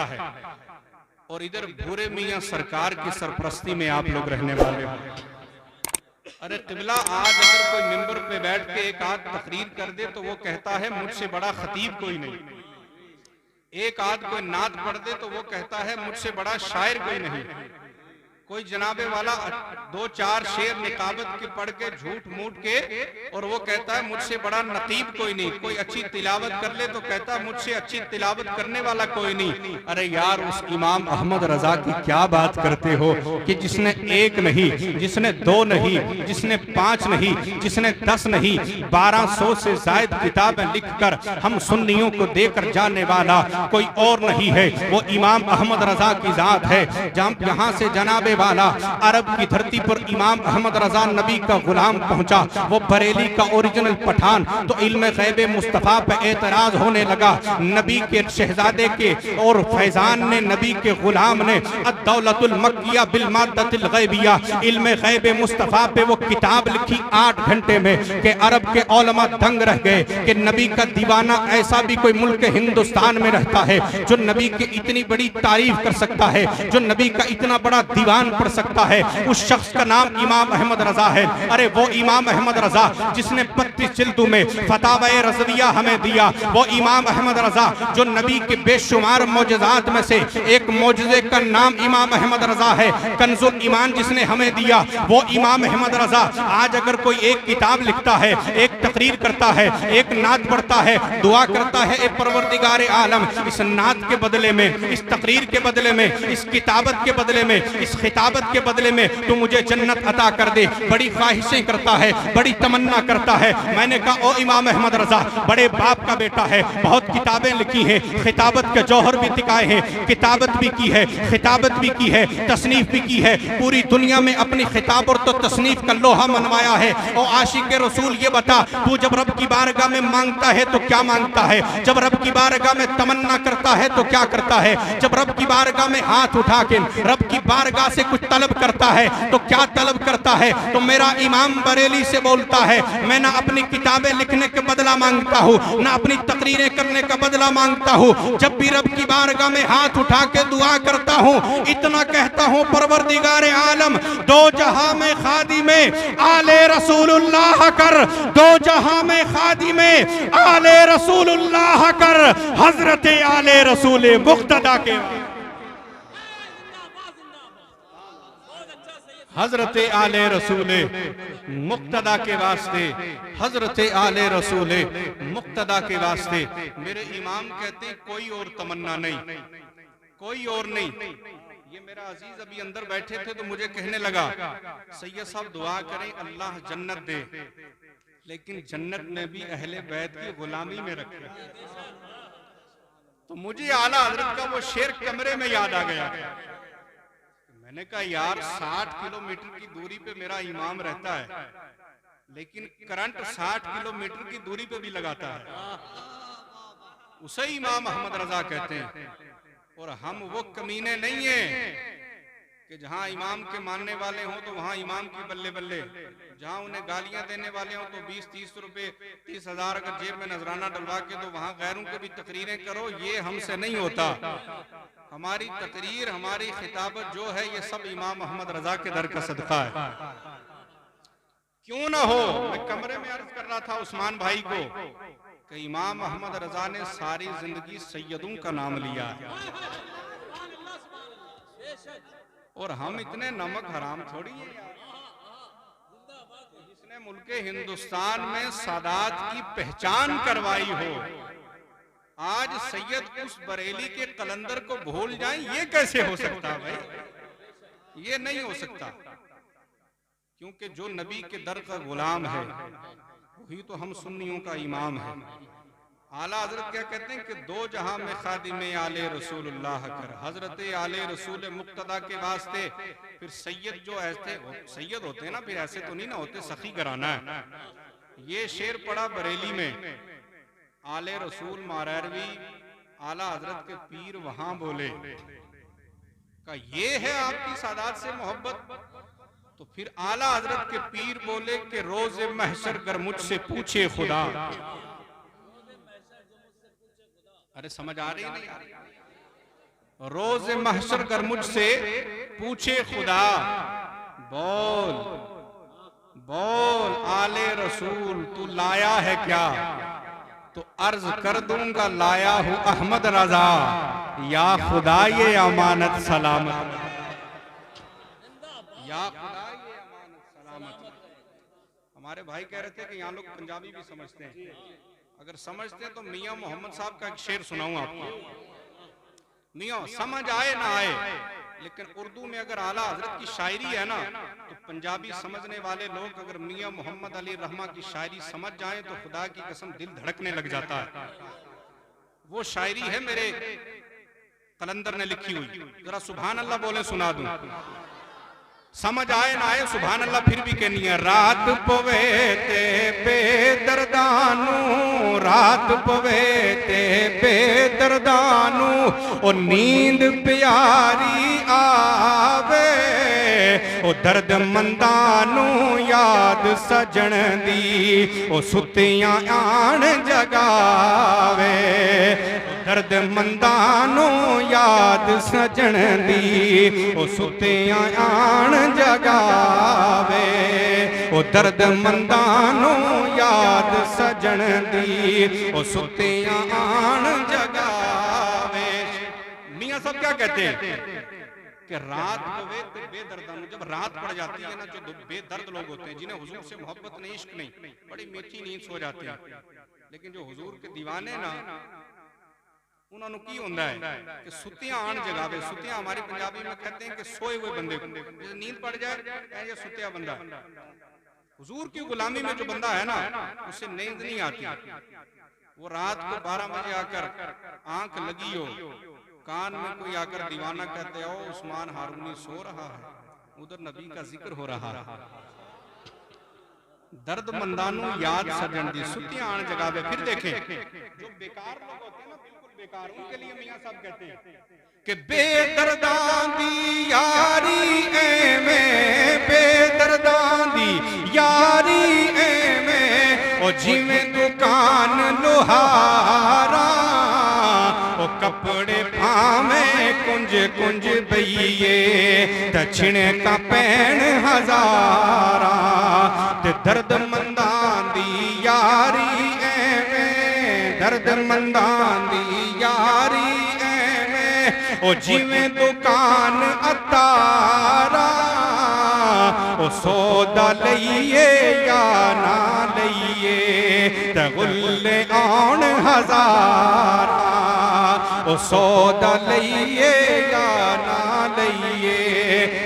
है और इधर भूरे मियां सरकार की सरपरस्ती में आप लोग रहने वाले हो। अरे किबला, आज अगर कोई मिंबर पे बैठ के एक आध तकरीर कर दे तो वो कहता है मुझसे बड़ा खतीब कोई नहीं। एक आध कोई नात पढ़ दे तो वो कहता है मुझसे बड़ा शायर कोई नहीं। कोई जनाबे वाला दो चार शेर निकाबत के पढ़ के झूठ मूठ के और वो कहता है मुझसे बड़ा नकीब कोई नहीं। कोई अच्छी तिलावत कर ले तो कहता है मुझसे अच्छी तिलावत करने वाला कोई नहीं। अरे यार, उस इमाम अहमद रजा की क्या बात करते हो कि जिसने एक नहीं, जिसने दो नहीं, जिसने 5 नहीं, जिसने 10 नहीं, 1200 से जायद किताबें लिखकर हम सुन्नियों को देकर जाने वाला कोई और नहीं है, वो इमाम अहमद रजा की जात है। यहाँ से जनाबे वाला अरब की धरती पर इमाम अहमद रजा नबी का गुलाम पहुंचा, वो बरेली का ओरिजिनल पठान। तो इल्म गैबे मुस्तफा पे एतराज होने लगा। नबी के शहजादे के और फैजान ने, नबी के गुलाम ने अद-दौलतुल मक्किया बिल माद्दतिल गैबिया, इल्म गैबे मुस्तफा पे वो किताब लिखी 8 घंटे में कि अरब के उलमा दंग रह गए कि नबी का दीवाना ऐसा भी कोई मुल्क हिंदुस्तान में रहता है जो नबी की इतनी बड़ी तारीफ कर सकता है, जो नबी का इतना बड़ा दीवान पढ़ सकता है। उस शख्स का नाम इमाम अहमद रजा है। अरे वो इमाम अहमद रजा जिसने 32 जिल्दों में फतावा-ए रज़विया हमें दिया, वो इमाम अहमद रजा जो नबी के बेशुमार मौजज़ात में से एक मौजज़े का नाम इमाम अहमद रजा है, कंजुल ईमान जिसने हमें दिया, वो इमाम अहमद रजा। आज अगर कोई एक किताब लिखता है, एक तकरीर करता है, एक नात पढ़ता है, दुआ करता है ए परवरदिगार आलम, इस नात के बदले में, इस तकरीर के बदले में, इस किताबत के बदले में, इस खिताबत के बदले में तू मुझे जन्नत अता कर दे, बड़ी ख्वाहिशें करता है, बड़ी तमन्ना करता है। मैंने कहा ओ इमाम अहमद रजा, बड़े बाप का बेटा है, बहुत किताबें लिखी हैं, खिताबत के जौहर भी दिखाए हैं, किताबत भी की है, खिताबत भी की है, तसनीफ भी की है, पूरी दुनिया में अपनी खिताब और तो तसनीफ का लोहा मनवाया है। और आशिक रसूल ये बता, तू जब रब की बारगाह में मांगता है तो क्या मांगता है? जब रब की बारगाह में तमन्ना करता है तो क्या करता है? जब रब की बारगाह में हाथ उठा के रब की बारगाह से कुछ तलब करता है तो क्या तलब करता है? तो मेरा इमाम बरेली से बोलता है, मैं ना अपनी किताबें लिखने का बदला मांगता हूँ, ना अपनी तकरीरें करने का बदला मांगता हूँ। जब भी रब की बारगाह में हाथ उठा के दुआ करता हूँ, इतना कहता हूँ, परवरदिगार आलम, दो जहां में खादी में आले रसूलुल्लाह कर, दो जहां में खादी में आले रसूलुल्लाह कर, हजरत आले रसूल मुक्तदा के, हजरत आले रसूले मुक्तदा के वास्ते, हजरत आले रसूले मुक्तदा के वास्ते। मेरे इमाम कहते कोई और तमन्ना नहीं, कोई और नहीं। ये मेरा अजीज अभी अंदर बैठे थे तो मुझे कहने लगा, सैयद साहब दुआ करें अल्लाह जन्नत दे, लेकिन जन्नत में भी अहले बैत की गुलामी में रखे। तो मुझे आला हजरत का वो शेर कमरे में याद आ गया। मैंने कहा यार 60 किलोमीटर की दूरी पे मेरा इमाम रहता है, लेकिन करंट 60 किलोमीटर की दूरी पे भी लगाता है। उसे इमाम अहमद रजा कहते हैं। और हम वो कमीने नहीं है कि जहां इमाम के मानने वाले हों तो वहां इमाम की बल्ले बल्ले, जहां उन्हें गालियां देने वाले हों तो 20-30 रुपए 30,000 अगर जेब में नजराना डलवा के तो वहां गैरों की भी तकरीरें करो। ये हमसे नहीं होता। हमारी तकरीर, हमारी खिताबत जो है ये सब इमाम अहमद रजा के दर का सदका है। क्यों ना हो, मैं कमरे में अर्ज कर रहा था उस्मान भाई को कि इमाम अहमद रजा ने सारी जिंदगी सैयदों का नाम लिया है और हम इतने नमक हराम थोड़ी है। जिसने मुल्के हिंदुस्तान में सादात की पहचान करवाई हो, आज सैयद उस बरेली के कलंदर को भूल जाएं, ये कैसे हो सकता भाई? ये नहीं हो सकता, क्योंकि जो नबी के दर का गुलाम है वही तो हम सुन्नियों का इमाम है। आला हजरत क्या कहते हैं कि दो जहां में खादिमे आले रसूलुल्लाह कर, हजरत आले रसूल मुक्तदा के वास्ते। फिर सैयद जो ऐसे सैयद होते हैं ना, फिर ऐसे तो नहीं ना होते, सखी कराना है। ये शेर पड़ा बरेली में, आले रसूल मारवी आला हजरत के पीर वहां बोले का ये है आपकी सादात से मोहब्बत। तो फिर आला हजरत के पीर बोले कि रोज़े महशर गर मुझसे पूछे खुदा। अरे समझ आ रही नहीं? रोज महशर कर मुझसे पूछे खुदा, बोल बोल आले रसूल तू लाया है क्या, तो अर्ज कर दूंगा लाया हूं अहमद रजा, या खुदा ये अमानत सलामत, या खुदा ये अमानत सलामत। हमारे भाई कह रहे थे कि यहाँ लोग पंजाबी भी समझते हैं, अगर समझते हैं तो मियां मोहम्मद साहब का एक शेर सुनाऊं आपको। मियां समझ आए ना आए, लेकिन उर्दू में अगर आला हजरत की शायरी है ना, तो पंजाबी समझने वाले लोग अगर मियां मोहम्मद अली रहमा की शायरी समझ जाएं तो खुदा की कसम दिल धड़कने लग जाता है। वो शायरी है मेरे कलंदर ने लिखी हुई, जरा सुभान अल्लाह बोले सुना दूं। समझ आए ना आए सुभान अल्लाह फिर भी कहनी है। रात पवे ते बेदर्दानू, रात पवे ते बेदर्दानू, ओ नींद प्यारी आवे, ओ दर्द मंदानू याद सजन दी, ओ सुतियां आन जगावे, दर्द मंदानू याद सजन दी, ओ सुतियां आन जगावे, ओ दर्द मंदानू याद सजन दी, ओ सुतियां आन जगावे। मियां साहब क्या कहते हैं कि रात पवे ते बेदर्दानू, जब रात पड़ जाती है ना, जो बेदर्द लोग होते हैं जिन्हें हुजूर से मोहब्बत नहीं, इश्क नहीं, बड़ी मीठी नींद सो जाती है, लेकिन जो हुजूर के दीवाने ना उन्होंने की होता है कि सुतियां आन जगावे। सुतियां हमारी पंजाबी में कहते हैं कि सोए हुए बंदे को, जैसे नींद पड़ जाए ये सुतिया बंदा। हुजूर की गुलामी में जो बंदा है ना, उसे नींद नहीं आती, वो रात को 12 बजे आकर आंख लगी हो, कान में कोई आकर दीवाना कहते हो उस्मान हारूनी सो रहा है, उधर नबी का जिक्र हो रहा है, दर्द मंदानू याद सजन दी, सुतियां आन जगावे। फिर देखें जो बेकार लोग होते हैं ना, बिल्कुल बेकार, उनके लिए मियां साहब कहते हैं कि बेदर्दां दी यारी एवें, बेदर्दां दी यारी एवें, ओ जिवें दुकान लोहारा, ओ कपड़े भावें कुंज कुंज बइये, दक्षिण का पैण हजारा, ते दर्द मंदां दी यारी एवें, दर्द मंदां दी यारी एवें, ओ जिवें दुकान अतारा, ओ सौदा लइए या ना लइए, ते गुल्ले आउण हजारा, ओ सौदा लइए या ना लइए,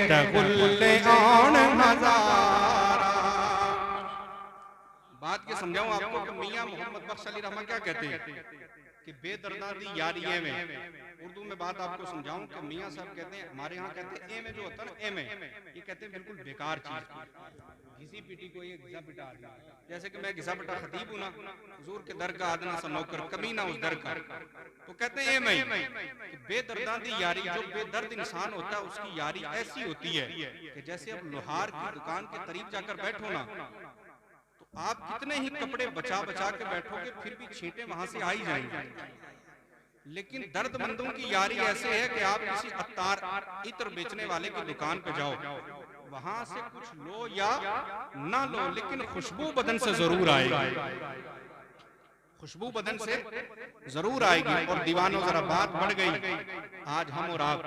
ते गुल्ले आउण हजारा। बात ये समझाऊं आपको कि मियां मोहम्मद बख्श अली रहमान क्या कहते हैं कि बेदर्दा दी यारिये में, उर्दू में बात आपको समझाऊं कि मियां साहब कहते हैं, हमारे यहाँ कहते हैं ए में जो होता है ना, ए में, ये कहते हैं बिल्कुल बेकार चीज, घिसी पीटी को ये घिसा पिटा आदमी, जैसे कि मैं घिसा पिटा खतीब हूं ना, हुजूर के दर का आदना सा नौकर, कमीना उस दर का, तो कहते हैं ए में बेदर्दा दी यारी, जो बेदर्द इंसान होता है उसकी यारी ऐसी होती है कि जैसे अब लोहार की दुकान के करीब जाकर बैठो ना, आप कितने ही कपड़े बचा बचा के बैठोगे फिर भी छींटे वहां से आ ही जाएंगे, लेकिन दर्दमंदों की यारी ऐसे है कि आप किसी अत्तार इत्र बेचने वाले की दुकान पे जाओ, वहां से कुछ लो या ना लो, लेकिन खुशबू बदन से जरूर आएगी, खुशबू बदन से जरूर आएगी। और दीवानों जरा बात बढ़ गई, आज हम और आप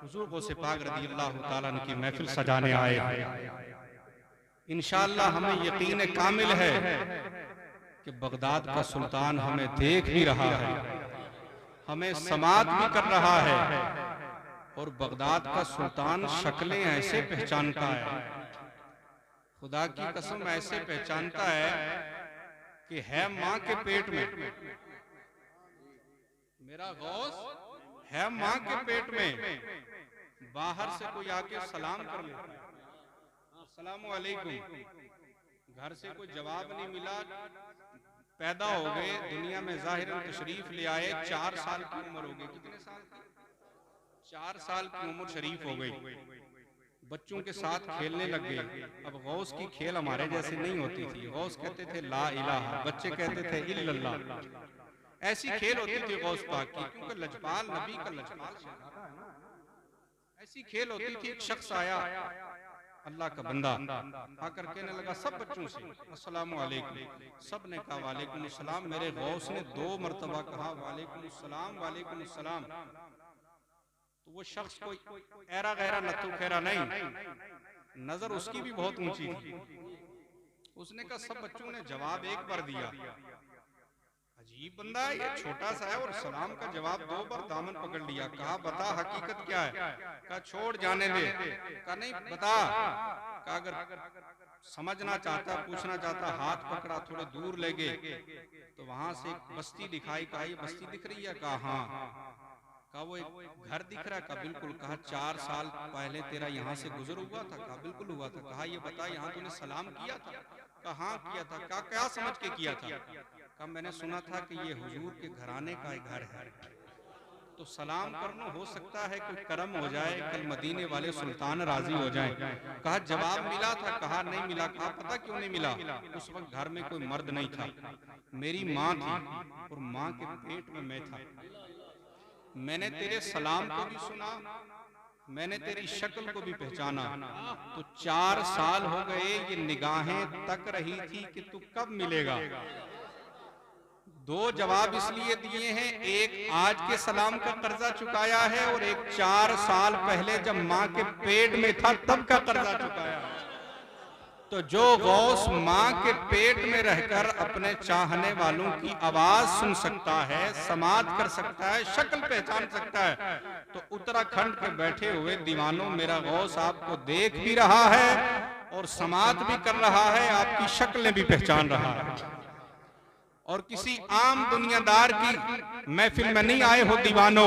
हुजूर गौसे पाक रज़ी अल्लाह तआला अन्हु की महफिल सजाने आए हैं। इंशाअल्लाह हमें यकीन कामिल है कि बगदाद का सुल्तान हमें देख भी रहा है, हमें समात भी कर रहा है, और बगदाद का सुल्तान शक्लें ऐसे पहचानता है, खुदा की कसम ऐसे पहचानता है कि है माँ के पेट में, मेरा गौस है माँ के पेट में, बाहर से कोई आके सलाम कर लेता है, अस्सलामु अलैकुम, घर से कोई जवाब नहीं मिला, पैदा हो गए दुनिया में, जाहिरन तशरीफ ले आए, 4 साल की उम्र हो गई, कितने साल की, 4 साल की उम्र शरीफ हो गई, बच्चों के साथ खेलने लग गए। अब गौस की खेल हमारे जैसे नहीं होती थी, गौस कहते थे ला इलाहा, बच्चे कहते थे इल्लल्लाह, ऐसी खेल होती थी गौस पाक की, क्योंकि लजपाल नबी का लजपाल शहजादा है ना। ऐसी खेल होती थी, एक शख्स आया अल्लाह का बंदा आकर कहने लगा सब बच्चों से अस्सलामु अलैकुम। सब ने कहा वालेकुम अस्सलाम। मेरे गौस ने 2 मरतबा कहा वालेकुम अस्सलाम वालेकुम अस्सलाम। तो वो शख्स कोई ऐरा गैरा नत्थु खेरा नहीं, नजर उसकी भी बहुत ऊंची थी। उसने कहा सब बच्चों ने जवाब एक बार दिया। अजीब बंदा है ये, छोटा सा है और सलाम का जवाब 2 बार दामन पकड़ लिया। कहा बता हकीकत क्या है? कहा छोड़ जाने दे। कहा नहीं बता। कहा अगर समझना चाहता पूछना चाहता हाथ पकड़ा, थोड़े दूर ले गए तो वहां से एक बस्ती दिखाई। कहा ये बस्ती दिख रही है? कहा हाँ। कहा वो एक घर दिख रहा है? कहा बिल्कुल। कहा 4 साल पहले तेरा यहाँ से गुजर हुआ था? कहा बिल्कुल हुआ था। कहा ये बता यहाँ तूने सलाम किया था? कहा हाँ किया था। कहा क्या समझ के किया था? कहा मैंने सुना था कि ये हुजूर के घराने का एक घर है, तो सलाम करना हो सकता है कोई करम हो जाए, कल मदीने वाले सुल्तान राजी हो जाएं। कहा जवाब मिला था? कहा नहीं मिला। कहा पता क्यों नहीं मिला? उस वक्त घर में कोई मर्द नहीं था, मेरी माँ थी और माँ के पेट में मैं था। मैंने तेरे सलाम को भी सुना, मैंने तेरी शक्ल को भी पहचाना। तो 4 साल हो गए ये निगाहें तक रही थी कि तू कब मिलेगा। 2 जवाब इसलिए दिए हैं, एक आज के सलाम का कर्जा चुकाया है और एक 4 साल पहले जब माँ के पेट में था तब का कर्जा चुकाया है। तो जो गौस माँ के पेट में रहकर अपने चाहने वालों की आवाज सुन सकता है, समात कर सकता है, शक्ल पहचान सकता है, तो उत्तराखंड के बैठे हुए दीवानों मेरा गौस आपको देख भी रहा है और समात भी कर रहा है, आपकी शक्लें भी पहचान रहा है। और किसी आम दुनियादार की महफिल में नहीं आए हो दीवानो,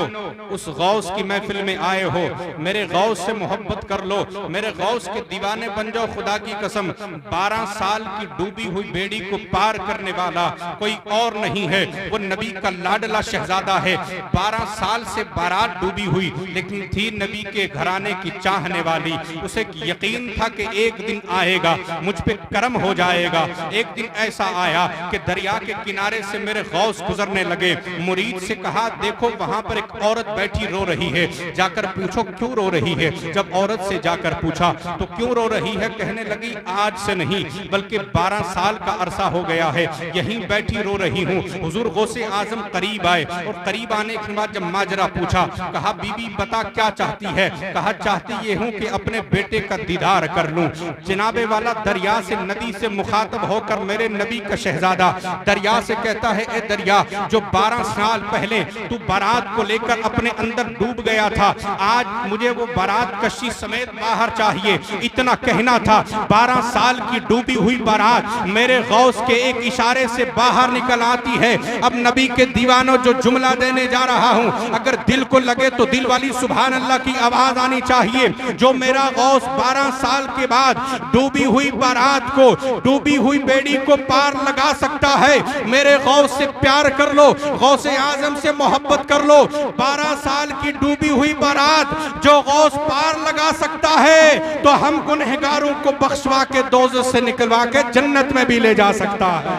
उस गौस की महफिल में आए हो। मेरे गौस से मोहब्बत कर लो, मेरे गौस के दीवाने बन जाओ। खुदा की कसम 12 साल की डूबी हुई बेड़ी को पार करने वाला कोई और नहीं है, वो नबी का लाडला शहजादा है। 12 साल से बारात डूबी हुई लेकिन थी नबी के घराने की चाहने वाली। उसे यकीन था कि एक दिन आएगा मुझ पे करम हो जाएगा। एक दिन ऐसा आया कि दरिया के किनारे से मेरे गौस गुजरने लगे। मुरीद से कहा देखो वहां पर एक औरत बैठी रो रही है, जाकर पूछो क्यों रो रही है। जब औरत से जाकर पूछा तो क्यों रो रही है, कहने लगी आज से नहीं बल्कि 12 साल का अरसा हो गया है यहीं बैठी रो रही हूँ। हुजूर गौसे आजम करीब आए और करीब आने के बाद जब माजरा पूछा, कहा बीबी बता क्या चाहती है। कहा चाहती ये हूँ कि अपने बेटे का दीदार कर लूं। जनाबे वाला दरिया से नदी से मुखातब होकर मेरे नबी का शहजादा दरिया से कहता है ए दरिया, जो 12 साल पहले तू बारात को लेकर अपने अंदर डूब गया था, आज मुझे वो बारात कश्ती समेत बाहर चाहिए। इतना कहना था, 12 साल की डूबी हुई बारात मेरे गौस के एक इशारे से बाहर निकल आती है। अब नबी के दीवानों जो जुमला देने जा रहा हूं, अगर दिल को लगे तो दिल वाली सुभान अल्लाह की आवाज आनी चाहिए। जो मेरा गौस 12 साल के बाद डूबी हुई बारात को, डूबी हुई बेड़ी को पार लगा सकता है, मेरे गौस से प्यार कर लो, गौसे आजम से मोहब्बत कर लो। 12 साल की डूबी हुई बारात जो गौस पार लगा सकता है तो हम गुनहगारों को बख्शवा के दोज़ख से निकलवा के जन्नत में भी ले जा सकता है।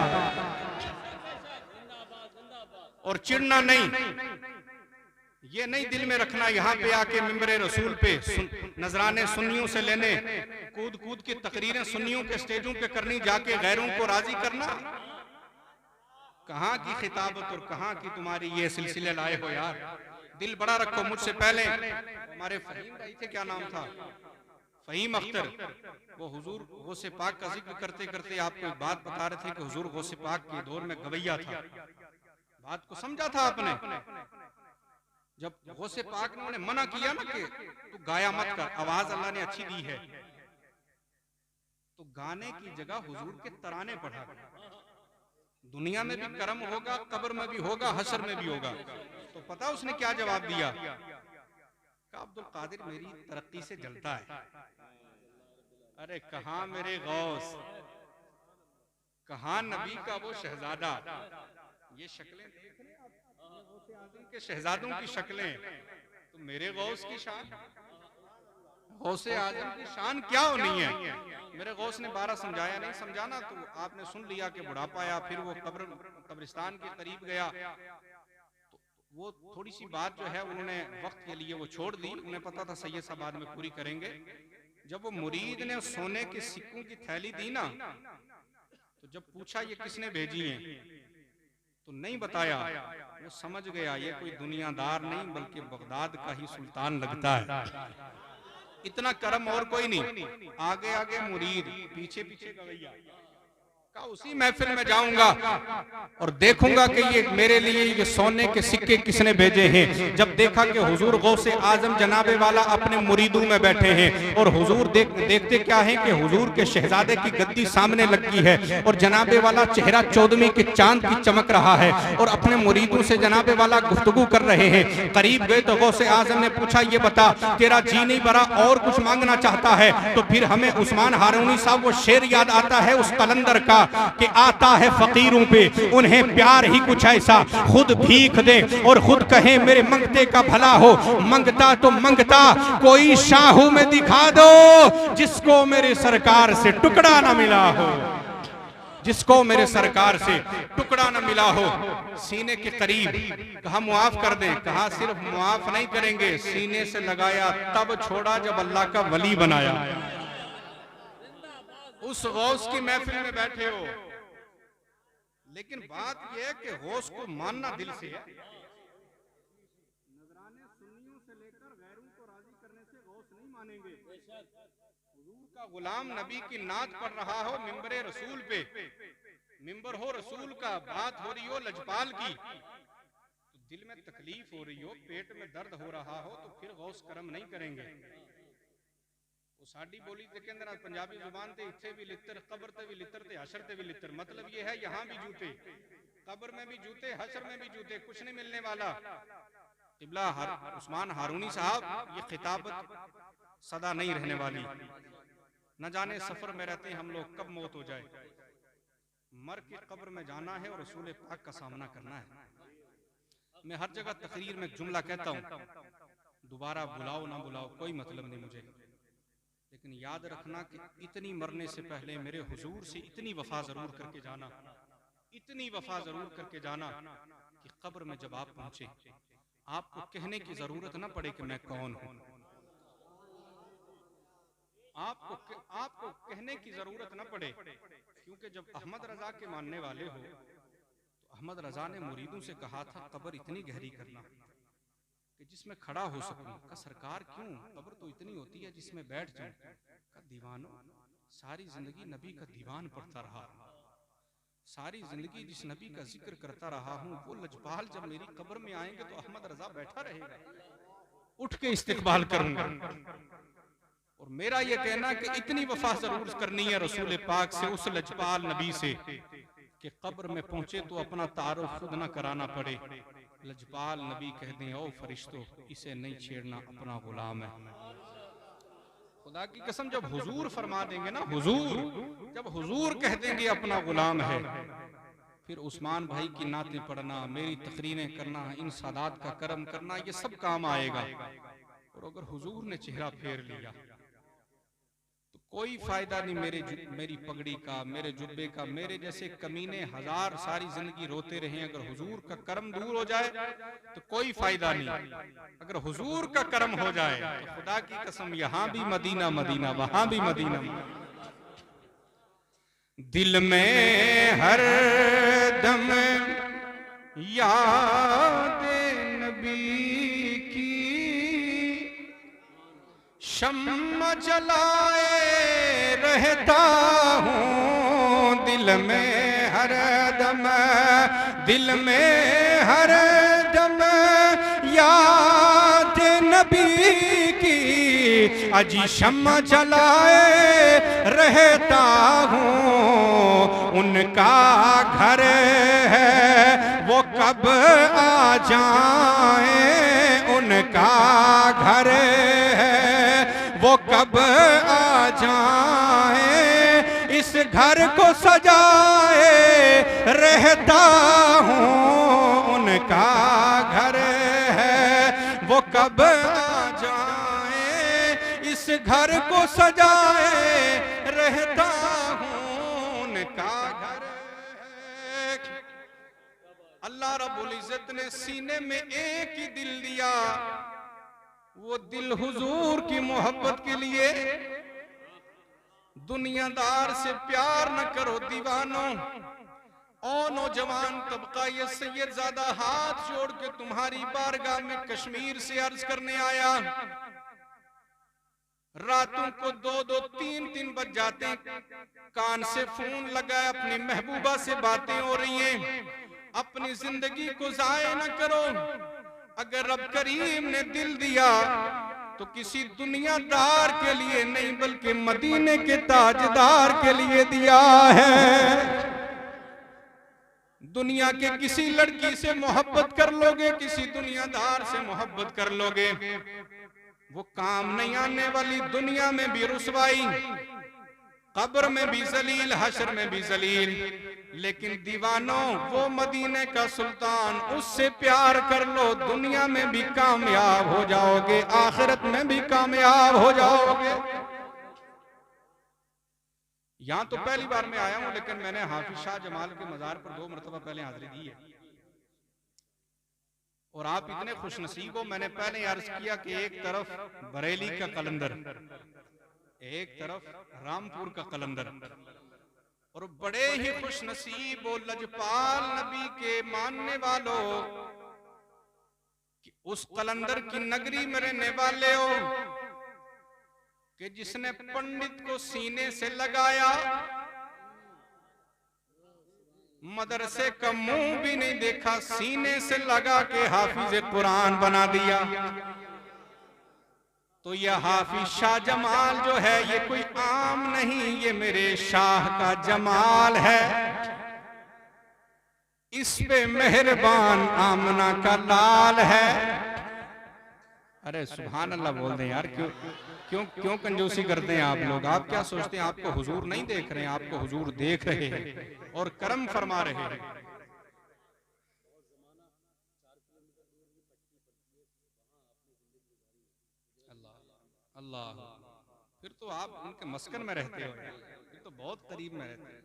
और चिढ़ना नहीं, ये नहीं दिल में रखना यहाँ पे आके मिंबरे रसूल पे नजराने सुन्नियों से लेने, कूद कूद की तकरीरें सुन्नियों के स्टेजों पे करनी, जाके गैरों को राजी करना। कहाँ की खिताबत और कहाँ की तुम्हारी ये सिलसिले लाए हो यार। दिल बड़ा रखो। मुझसे पहले हमारे फहीम भाई थे, क्या नाम था, फहीम अख्तर, वो हुजूर गौसे पाक का जिक्र करते करते आपको एक बात बता रहे थे कि हुजूर गौसे पाक के दौर में गवैया था। बात को समझा था आपने? जब गौसे पाक ने उन्हें मना किया ना कि तू गाया मत कर, आवाज अल्लाह ने अच्छी दी है, तो गाने की जगह हुजूर के तराने पढ़ा। दुनिया में भी करम होगा, कब्र में भी होगा, हशर में भी होगा। तो पता उसने क्या जवाब दिया? अब्दुल कादिर मेरी तरक्की से जलता है। अरे कहाँ मेरे गौस, कहाँ नबी का वो शहजादा। ये शक्लें देख रहे हैं के शहजादों की शक्लें, तो मेरे गौस की शान, गौसे आजम की शान क्या होनी है। मेरे गौस ने 12 समझाया, नहीं समझाना तो आपने सुन लिया कि बुढ़ापा आया, फिर वो कब्रिस्तान के करीब गया वो थोड़ी सी बात जो है उन्होंने वक्त के लिए वो छोड़ दी, उन्हें पता था सैयद साहब बाद में पूरी करेंगे। जब वो मुरीद ने सोने के सिक्कों की थैली दी ना, तो जब पूछा ये किसने भेजी है, तो नहीं बताया। वो समझ गया ये कोई दुनियादार नहीं बल्कि बगदाद का ही सुल्तान लगता है, इतना करम और कोई नहीं। आगे आगे मुरीद, पीछे पीछे गवैया। उसी महफिल में जाऊंगा और देखूंगा कि ये मेरे लिए ये सोने के सिक्के किसने भेजे हैं। जब देखा कि हुजूर गौसे आजम जनाबे वाला अपने मुरीदों में बैठे हैं और हुजूर देखते क्या है कि हुजूर के शहजादे की गद्दी सामने लगी है और जनाबे वाला चेहरा 14वीं के चांद की चमक रहा है और अपने मुरीदों से जनाबे वाला गुफ्तगू कर रहे हैं। करीब गए तो गौसे आजम ने पूछा, ये बता तेरा जी नहीं भरा और कुछ मांगना चाहता है? तो फिर हमें उस्मान हारूनी साहब वो शेर याद आता है उस कलंदर का कि आता है फकीरों पे उन्हें प्यार ही कुछ ऐसा, खुद भीख दे और खुद कहे मेरे मंगते का भला हो। मंगता तो मंगता कोई शाहू में दिखा दो जिसको मेरे सरकार से टुकड़ा ना मिला हो, जिसको मेरे सरकार से टुकड़ा न मिला हो। सीने के करीब कहा मुआफ कर दें, कहा सिर्फ मुआफ नहीं करेंगे, सीने से लगाया तब छोड़ा जब अल्लाह का वली बनाया। उस गौस की महफिल में बैठे हो, लेकिन बात यह है कि गौस को मानना दिल से है। नजराने सुन्नियों से लेकर गैरों को राजी करने से गौस नहीं मानेंगे। हुजूर का गुलाम नबी की नात पढ़ रहा हो मिंबरे रसूल पे, मिंबर हो रसूल का, बात हो रही हो लजपाल की, तो दिल में तकलीफ हो रही हो, पेट में दर्द हो रहा हो, तो फिर गौस करम नहीं करेंगे। साडी बोली ते कहंदे ना पंजाबी जुबान ते इत्थे भी लित्र, कब्र ते भी लित्र ते हशर ते भी लित्र। मतलब ये है यहाँ भी जूते, कब्र में भी जूते, हशर में भी जूते, कुछ नहीं मिलने वाला। क़िबला उस्मान हारूनी साहब, ये खिताबत सदा नहीं रहने वाली। न जाने सफर में रहते हम लोग कब मौत हो जाए। मर के कब्र में जाना है और रसूल पाक का सामना करना है। मैं हर जगह तकरीर में जुमला कहता हूँ, दोबारा बुलाओ ना बुलाओ कोई मतलब नहीं मुझे, लेकिन याद रखना कि इतनी मरने से पहले मेरे हुजूर से इतनी वफा जरूर करके जाना, इतनी वफा जरूर करके जाना कि कब्र में जब आप पहुंचे आपको कहने की जरूरत ना पड़े कि मैं कौन हूं। आपको कहने की जरूरत ना पड़े, क्योंकि जब अहमद रजा के मानने वाले हो तो अहमद रजा ने मुरीदों से कहा था कब्र इतनी गहरी करना कि जिसमें खड़ा हो सकूं। का सरकार क्यों, कब्र तो इतनी होती है जिसमें बैठ जाऊं। का दीवानो, सारी जिंदगी नबी का दीवान पढ़ता रहा, सारी जिंदगी जिस नबी का जिक्र करता रहा हूं, वो लजपाल जब मेरी कब्र में आएंगे तो अहमद रजा बैठा रहेगा, उठ के इस्तिकबाल करूंगा। और मेरा ये कहना कि इतनी वफा जरूर करनी है रसूल पाक से, उस लजपाल नबी से, कि कब्र में पहुंचे तो अपना तारुफ खुद न कराना पड़े। लजपाल नबी कह दें, ओ फरिश्तों इसे नहीं छेड़ना, अपना गुलाम है। खुदा की कसम जब हुजूर फरमा देंगे ना, हुजूर जब हुजूर कह देंगे अपना गुलाम है, फिर उस्मान भाई की नातें पढ़ना, मेरी तकरीरें करना, इन सादात का करम करना, ये सब काम आएगा। और अगर हुजूर ने चेहरा फेर लिया तो कोई फायदा नहीं मेरी पगड़ी का, मेरे जुब्बे का। मेरे जैसे कमीने हजार सारी जिंदगी रोते रहे, अगर हुजूर का करम दूर हो जाए तो कोई फायदा नहीं। अगर हुजूर का करम हो जाए तो खुदा की कसम यहाँ भी मदीना मदीना, वहां भी मदीना। दिल में हर दम याद नबी की शम्मा जलाए रहता हूँ। दिल में हर दम, दिल में हर दम याद नबी की अजी शम्मा जलाए रहता हूँ। उनका घर है वो कब आ जाए, उनका घर है वो कब आ जाए। इस घर को सजाए रहता हूँ, उनका घर है वो कब आ जाए। इस घर को सजाए रहता हूँ, उनका घर है। अल्लाह रब्बुल इज्जत ने सीने में एक ही दिल दिया, वो दिल हुजूर की मोहब्बत के लिए। दुनियादार से प्यार न करो दीवानों। ओ नौजवान तबका, ये सैयदजादा हाथ जोड़ के तुम्हारी बारगाह में कश्मीर से अर्ज करने आया। रातों को 2-2, 3-3 बज जाते, कान से फोन लगाए, अपनी महबूबा से बातें हो रही हैं। अपनी जिंदगी को जाया न करो। अगर रब करीम ने दिल दिया तो किसी दुनियादार के लिए नहीं, बल्कि मदीने के ताजदार के लिए दिया है। दुनिया के किसी लड़की से मोहब्बत कर लोगे, किसी दुनियादार से मोहब्बत कर लोगे, वो काम नहीं आने वाली। दुनिया में भी रुसवाई, कब्र में भी जलील, हश्र में भी जलील। लेकिन दीवानों, वो मदीने का सुल्तान, उससे प्यार कर लो, दुनिया में भी कामयाब हो जाओगे, आखिरत में भी कामयाब हो जाओगे। यहां तो पहली बार मैं आया हूं, लेकिन मैंने हाफिज शाह जमाल के मजार पर 2 मरतबा पहले हाजिरी दी है। और आप इतने खुशनसीब हो, मैंने पहले अर्ज किया कि एक तरफ बरेली का कलंदर, एक तरफ रामपुर का कलंदर, और बड़े ही खुशनसीब हो लजपाल नबी के मानने वालों कि उस कलंदर की नगरी में रहने वाले हो कि जिसने पंडित को सीने से लगाया, मदरसे का मुंह भी नहीं देखा, सीने से लगा के हाफिज कुरान बना दिया। तो यह हाफिज शाह जमाल जो है, ये कोई आम नहीं, ये मेरे शाह का जमाल है। इस पे मेहरबान आमना का लाल है। अरे सुभान अल्लाह बोल दें यार, क्यों क्यों क्यों कंजूसी करते हैं आप लोग? आप क्या सोचते हैं आपको हुजूर नहीं देख रहे हैं? आपको हुजूर देख रहे हैं और करम फरमा रहे हैं। अल्लाह, फिर तो आप उनके मस्कन में रहते हो, फिर तो बहुत करीब में रहते हैं।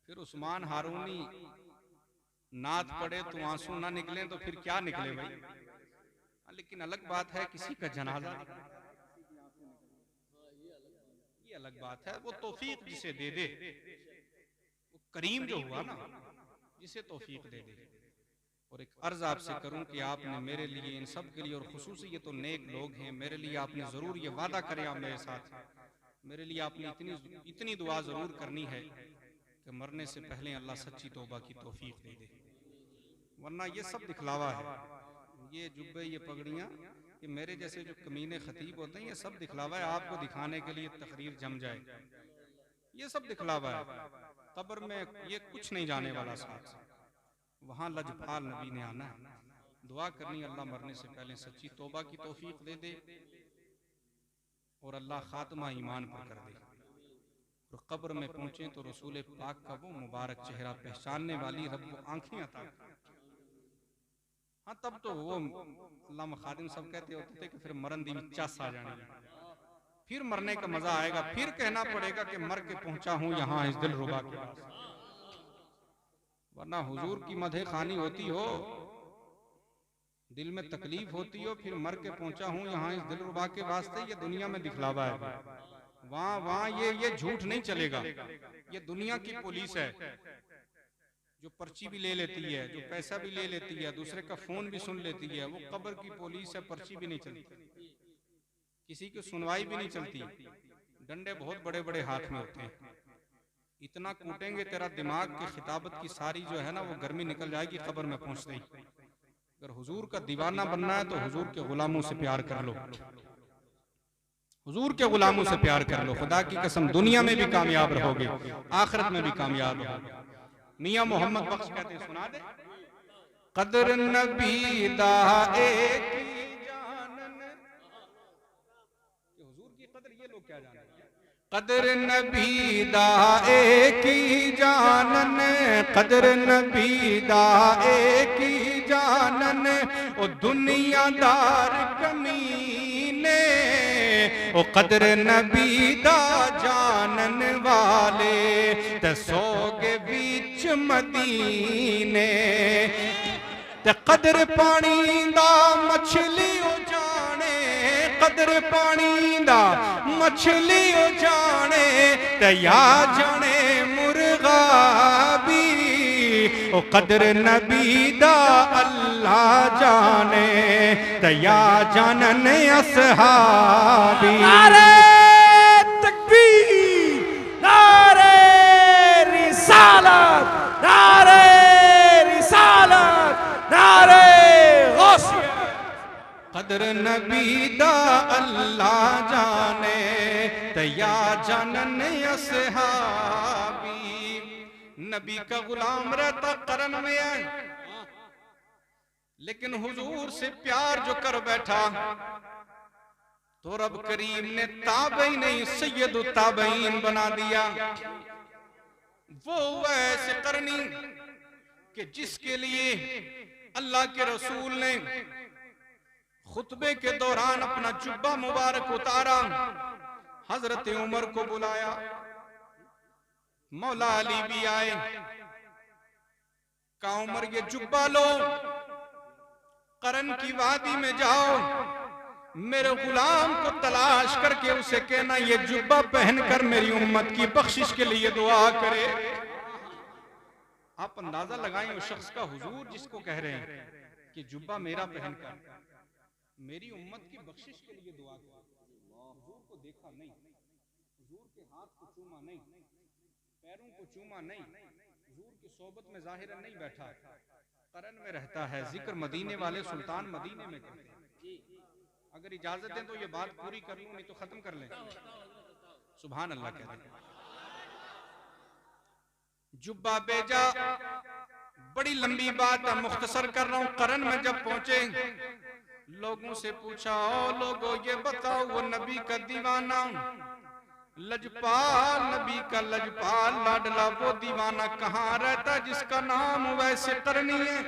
फिर उस्मान हारूनी नात पड़े तो आंसू ना निकले तो फिर क्या निकले भाई? लेकिन अलग बात है किसी का जनाजा, ये अलग बात है। वो तौफीक जिसे दे दे, वो करीम जो हुआ ना, जिसे तौफीक दे दे। और एक अर्ज आपसे करूं कि आपने मेरे लिए, इन सब के लिए, और खुसूसी ये तो नेक लोग हैं, मेरे लिए आपने जरूर ये वादा करें आप मेरे साथ, मेरे लिए आपने इतनी दुआ जरूर करनी है कि मरने से पहले अल्लाह सच्ची तौबा की तौफीक दे दे। वरना ये सब दिखलावा है, ये जुब्बे, ये पगड़ियाँ, ये मेरे जैसे जो कमीने खतीब होते हैं, ये सब दिखलावा है। आपको दिखाने के लिए तकरीर जम जाए, ये सब दिखलावा है। कब्र में ये कुछ नहीं जाने वाला साथ, वहां लजपाल नबी ने आना है। दुआ करनी अल्लाह मरने से पहले सच्ची तौबा की तौफीक दे दे और अल्लाह खात्मा ईमान पर कर दे। और कब्र में पहुंचे तो रसूल पाक का वो मुबारक चेहरा पहचानने वाली रब को आंखें अता करे। हाँ, तब तो वो अल्लाह खादिम सब कहते होते थे कि फिर मरन दी चस आ जानी, फिर मरने का मजा आएगा, फिर कहना पड़ेगा कि मर के पहुंचा हूं यहाँ इस दिल रुबा के पास। वरना हुजूर की मदह खानी होती हो, दिल में तकलीफ होती हो, फिर मर के पहुंचा हूं यहाँ इस दिल रुबा के वास्ते, ये दुनिया में दिखलावा है। वहां ये झूठ नहीं चलेगा। ये दुनिया की पुलिस है जो पर्ची भी ले लेती है, जो पैसा भी ले लेती है, दूसरे का फोन भी सुन लेती है। वो कब्र की पुलिस है, पर्ची भी नहीं चलती, किसी की सुनवाई भी नहीं चलती। डंडे बहुत बड़े बड़े हाथ में होते हैं, इतना कूटेंगे तेरा दिमाग की खिताबत की सारी जो है ना वो गर्मी निकल जाएगी कब्र में पहुंचते ही। अगर हुजूर का दीवाना बनना है तो हुजूर के गुलामों से प्यार कर लो, हुजूर के गुलामों से प्यार कर लो। खुदा की कसम दुनिया में भी कामयाब रहोगे, आखिरत में भी कामयाब रहोगे। मियां मोहम्मद बख्श कहते हैं, सुना दे। कदर नबी दा एक जानन, हुजूर की कदर ये लोग क्या जानते हैं? कदर नबी दा एक जानन, कदर नबी दा एक जानन, ओ दुनियादार कमीने, ओ कदर नबी दा जानन वाले ते सोगे बीच मदीने ते कदर पानी दा मछली ओ जाने, कदर पानी दा मछली ओ जाने ते या जाने मुर्गा भी ओ कदर नबी दा अल्लाह जाने ते या जानन असहाबी। नारे तकबीर, नारे रिसालत, नारे रिसालत, नारे गौसियत। कदर नबी दा अल्लाह जाने ते या जानन असहाबी। नबी का गुलाम रहता करन में है, लेकिन हुजूर से प्यार जो कर बैठा तो रब करीम ने ताबई नहीं सैयद ताबईन बना दिया। वो ऐसे करनी कि जिसके लिए अल्लाह के रसूल ने खुतबे के दौरान अपना जुब्बा मुबारक उतारा, हजरत उमर को बुलाया, मौला अली भी आए, का उमर ये जुब्बा लो, करन की वादी में जाओ, मेरे गुलाम को तलाश करके उसे कहना ये जुब्बा पहनकर मेरी उम्मत की बख्शिश के लिए दुआ करे। आप अंदाजा लगाएं उस शख्स का, हुजूर जिसको कह रहे हैं कि जुब्बा मेरा पहनकर मेरी उम्मत की बख्शिश के लिए दुआ करे। हुजूर को देखा नहीं, हुजूर के हाथ को चूमा नहीं, पैरों को चूमा नहीं, हुजूर की सोबत में जाहिरन नहीं बैठा, करन में रहता है। जिक्र मदीने वाले सुल्तान मदीने में करते हैं। अगर इजाजत दें तो ये बात पूरी कर लूं, नहीं तो खत्म कर लें। सुभान अल्लाह कहते हैं। जुब्बा बेजा, बड़ी लंबी बात है, मुख्तसर कर रहा हूं। करन में जब पहुंचे, लोगों से पूछा, ओ लोगों ये बताओ वो नबी का दीवाना, लजपाल नबी का लजपाल लाडला वो दीवाना कहाँ रहता जिसका नाम वैसे करनी है?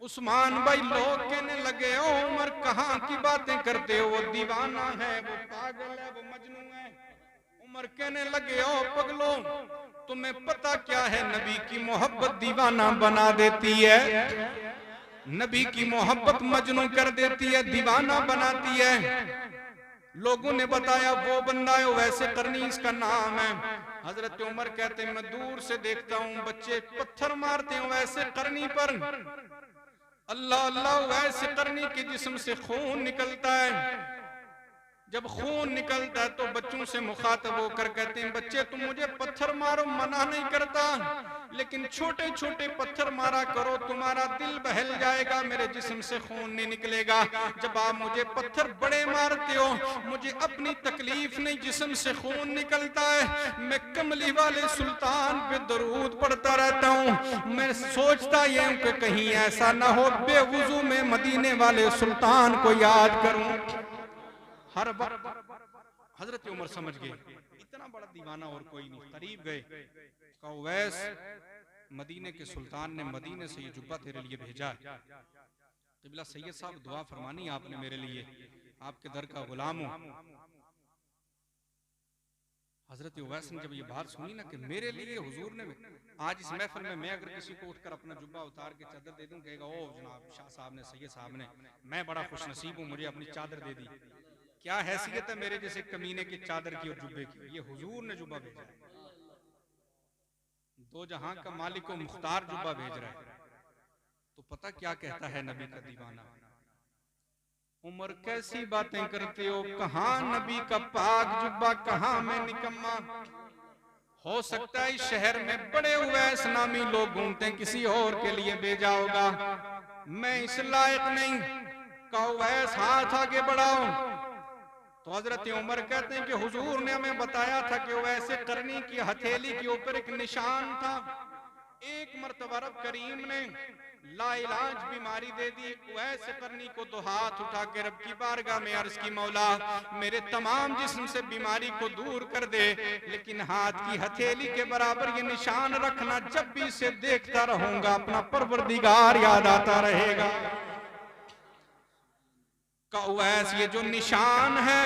उस्मान भाई लोग कहने लगे, ओ उमर कहाँ की बातें करते हो, वो दीवाना है, वो पागल है, वो मजनू है। उमर कहने लगे, ओ पगलो तुम्हें पता क्या है, नबी की मोहब्बत दीवाना बना देती है, नबी की मोहब्बत मजनू कर देती है, दीवाना बनाती है। लोगों ने बताया वो बंदा है वैसे करनी इसका नाम है। हजरत उमर कहते हैं मैं दूर से देखता हूँ बच्चे पत्थर मारते हैं वैसे करनी पर, अल्लाह अल्लाह वैसे करनी के जिस्म से खून निकलता है। जब खून निकलता है तो बच्चों से मुखातब होकर कहते हैं बच्चे तुम मुझे पत्थर मारो, मना नहीं करता, लेकिन छोटे छोटे पत्थर मारा करो, तुम्हारा दिल बहल जाएगा, मेरे जिस्म से खून नहीं निकलेगा। जब आप मुझे पत्थर बड़े मारते हो, मुझे अपनी तकलीफ नहीं, जिस्म से खून निकलता है, मैं कमली वाले सुल्तान पे दरूद पढ़ता रहता हूँ। मैं सोचता ये हूँ कि कहीं ऐसा ना हो बेवुजू में मदीने वाले सुल्तान को याद करूं हर वक्त। हजरत उमर समझ गए इतना बड़ा दीवाना और कोई नहीं। करीब गए, कहा उवैस मदीने के सुल्तान ने मदीने से ये जुब्बा तेरे लिए भेजा है। क़िबला सैयद साहब दुआ फरमानी आपने मेरे लिए, आपके दर का गुलाम हूं। हजरत उवैस ने जब ये बात सुनी ना कि मेरे लिए हुजूर ने, आज इस महफिल में मैं अगर किसी को उठकर अपना जुब्बा उतार के चादर दे दूं, कहेगा ओ जनाब शाह साहब ने, सैयद साहब ने, मैं बड़ा खुश नसीब हूं, मुझे अपनी चादर दे दी। क्या हैसियत है मेरे जैसे कमीने की चादर की और जुब्बे की? ये हुजूर ने जुब्बा भेजा है, दो जहां का मालिक को मुख्तार जुब्बा भेज रहा है। तो पता क्या कहता है नबी का दीवाना, उमर कैसी बातें करते हो, कहां नबी का पाक जुब्बा, कहां मैं निकम्मा। हो सकता है इस शहर में बड़े उवैस नामी लोग घूमते हैं, किसी और के लिए भेजा होगा, मैं इस लायक नहीं। का उवैस हाथ आगे बढ़ाओ। तो हजरत उमर कहते हैं कि हुजूर ने हमें बताया था कि वैसे करनी की हथेली के ऊपर एक निशान था। एक मर्तबा रब करीम ने लाइलाज बीमारी दे दी, वैसे करनी को तो हाथ उठा के रब की बारगाह में अर्ज की, मौला मेरे तमाम जिस्म से बीमारी को दूर कर दे, लेकिन हाथ की हथेली के बराबर ये निशान रखना, जब भी इसे देखता रहूंगा अपना परवरदिगार याद आता रहेगा। का उवैस ये जो निशान है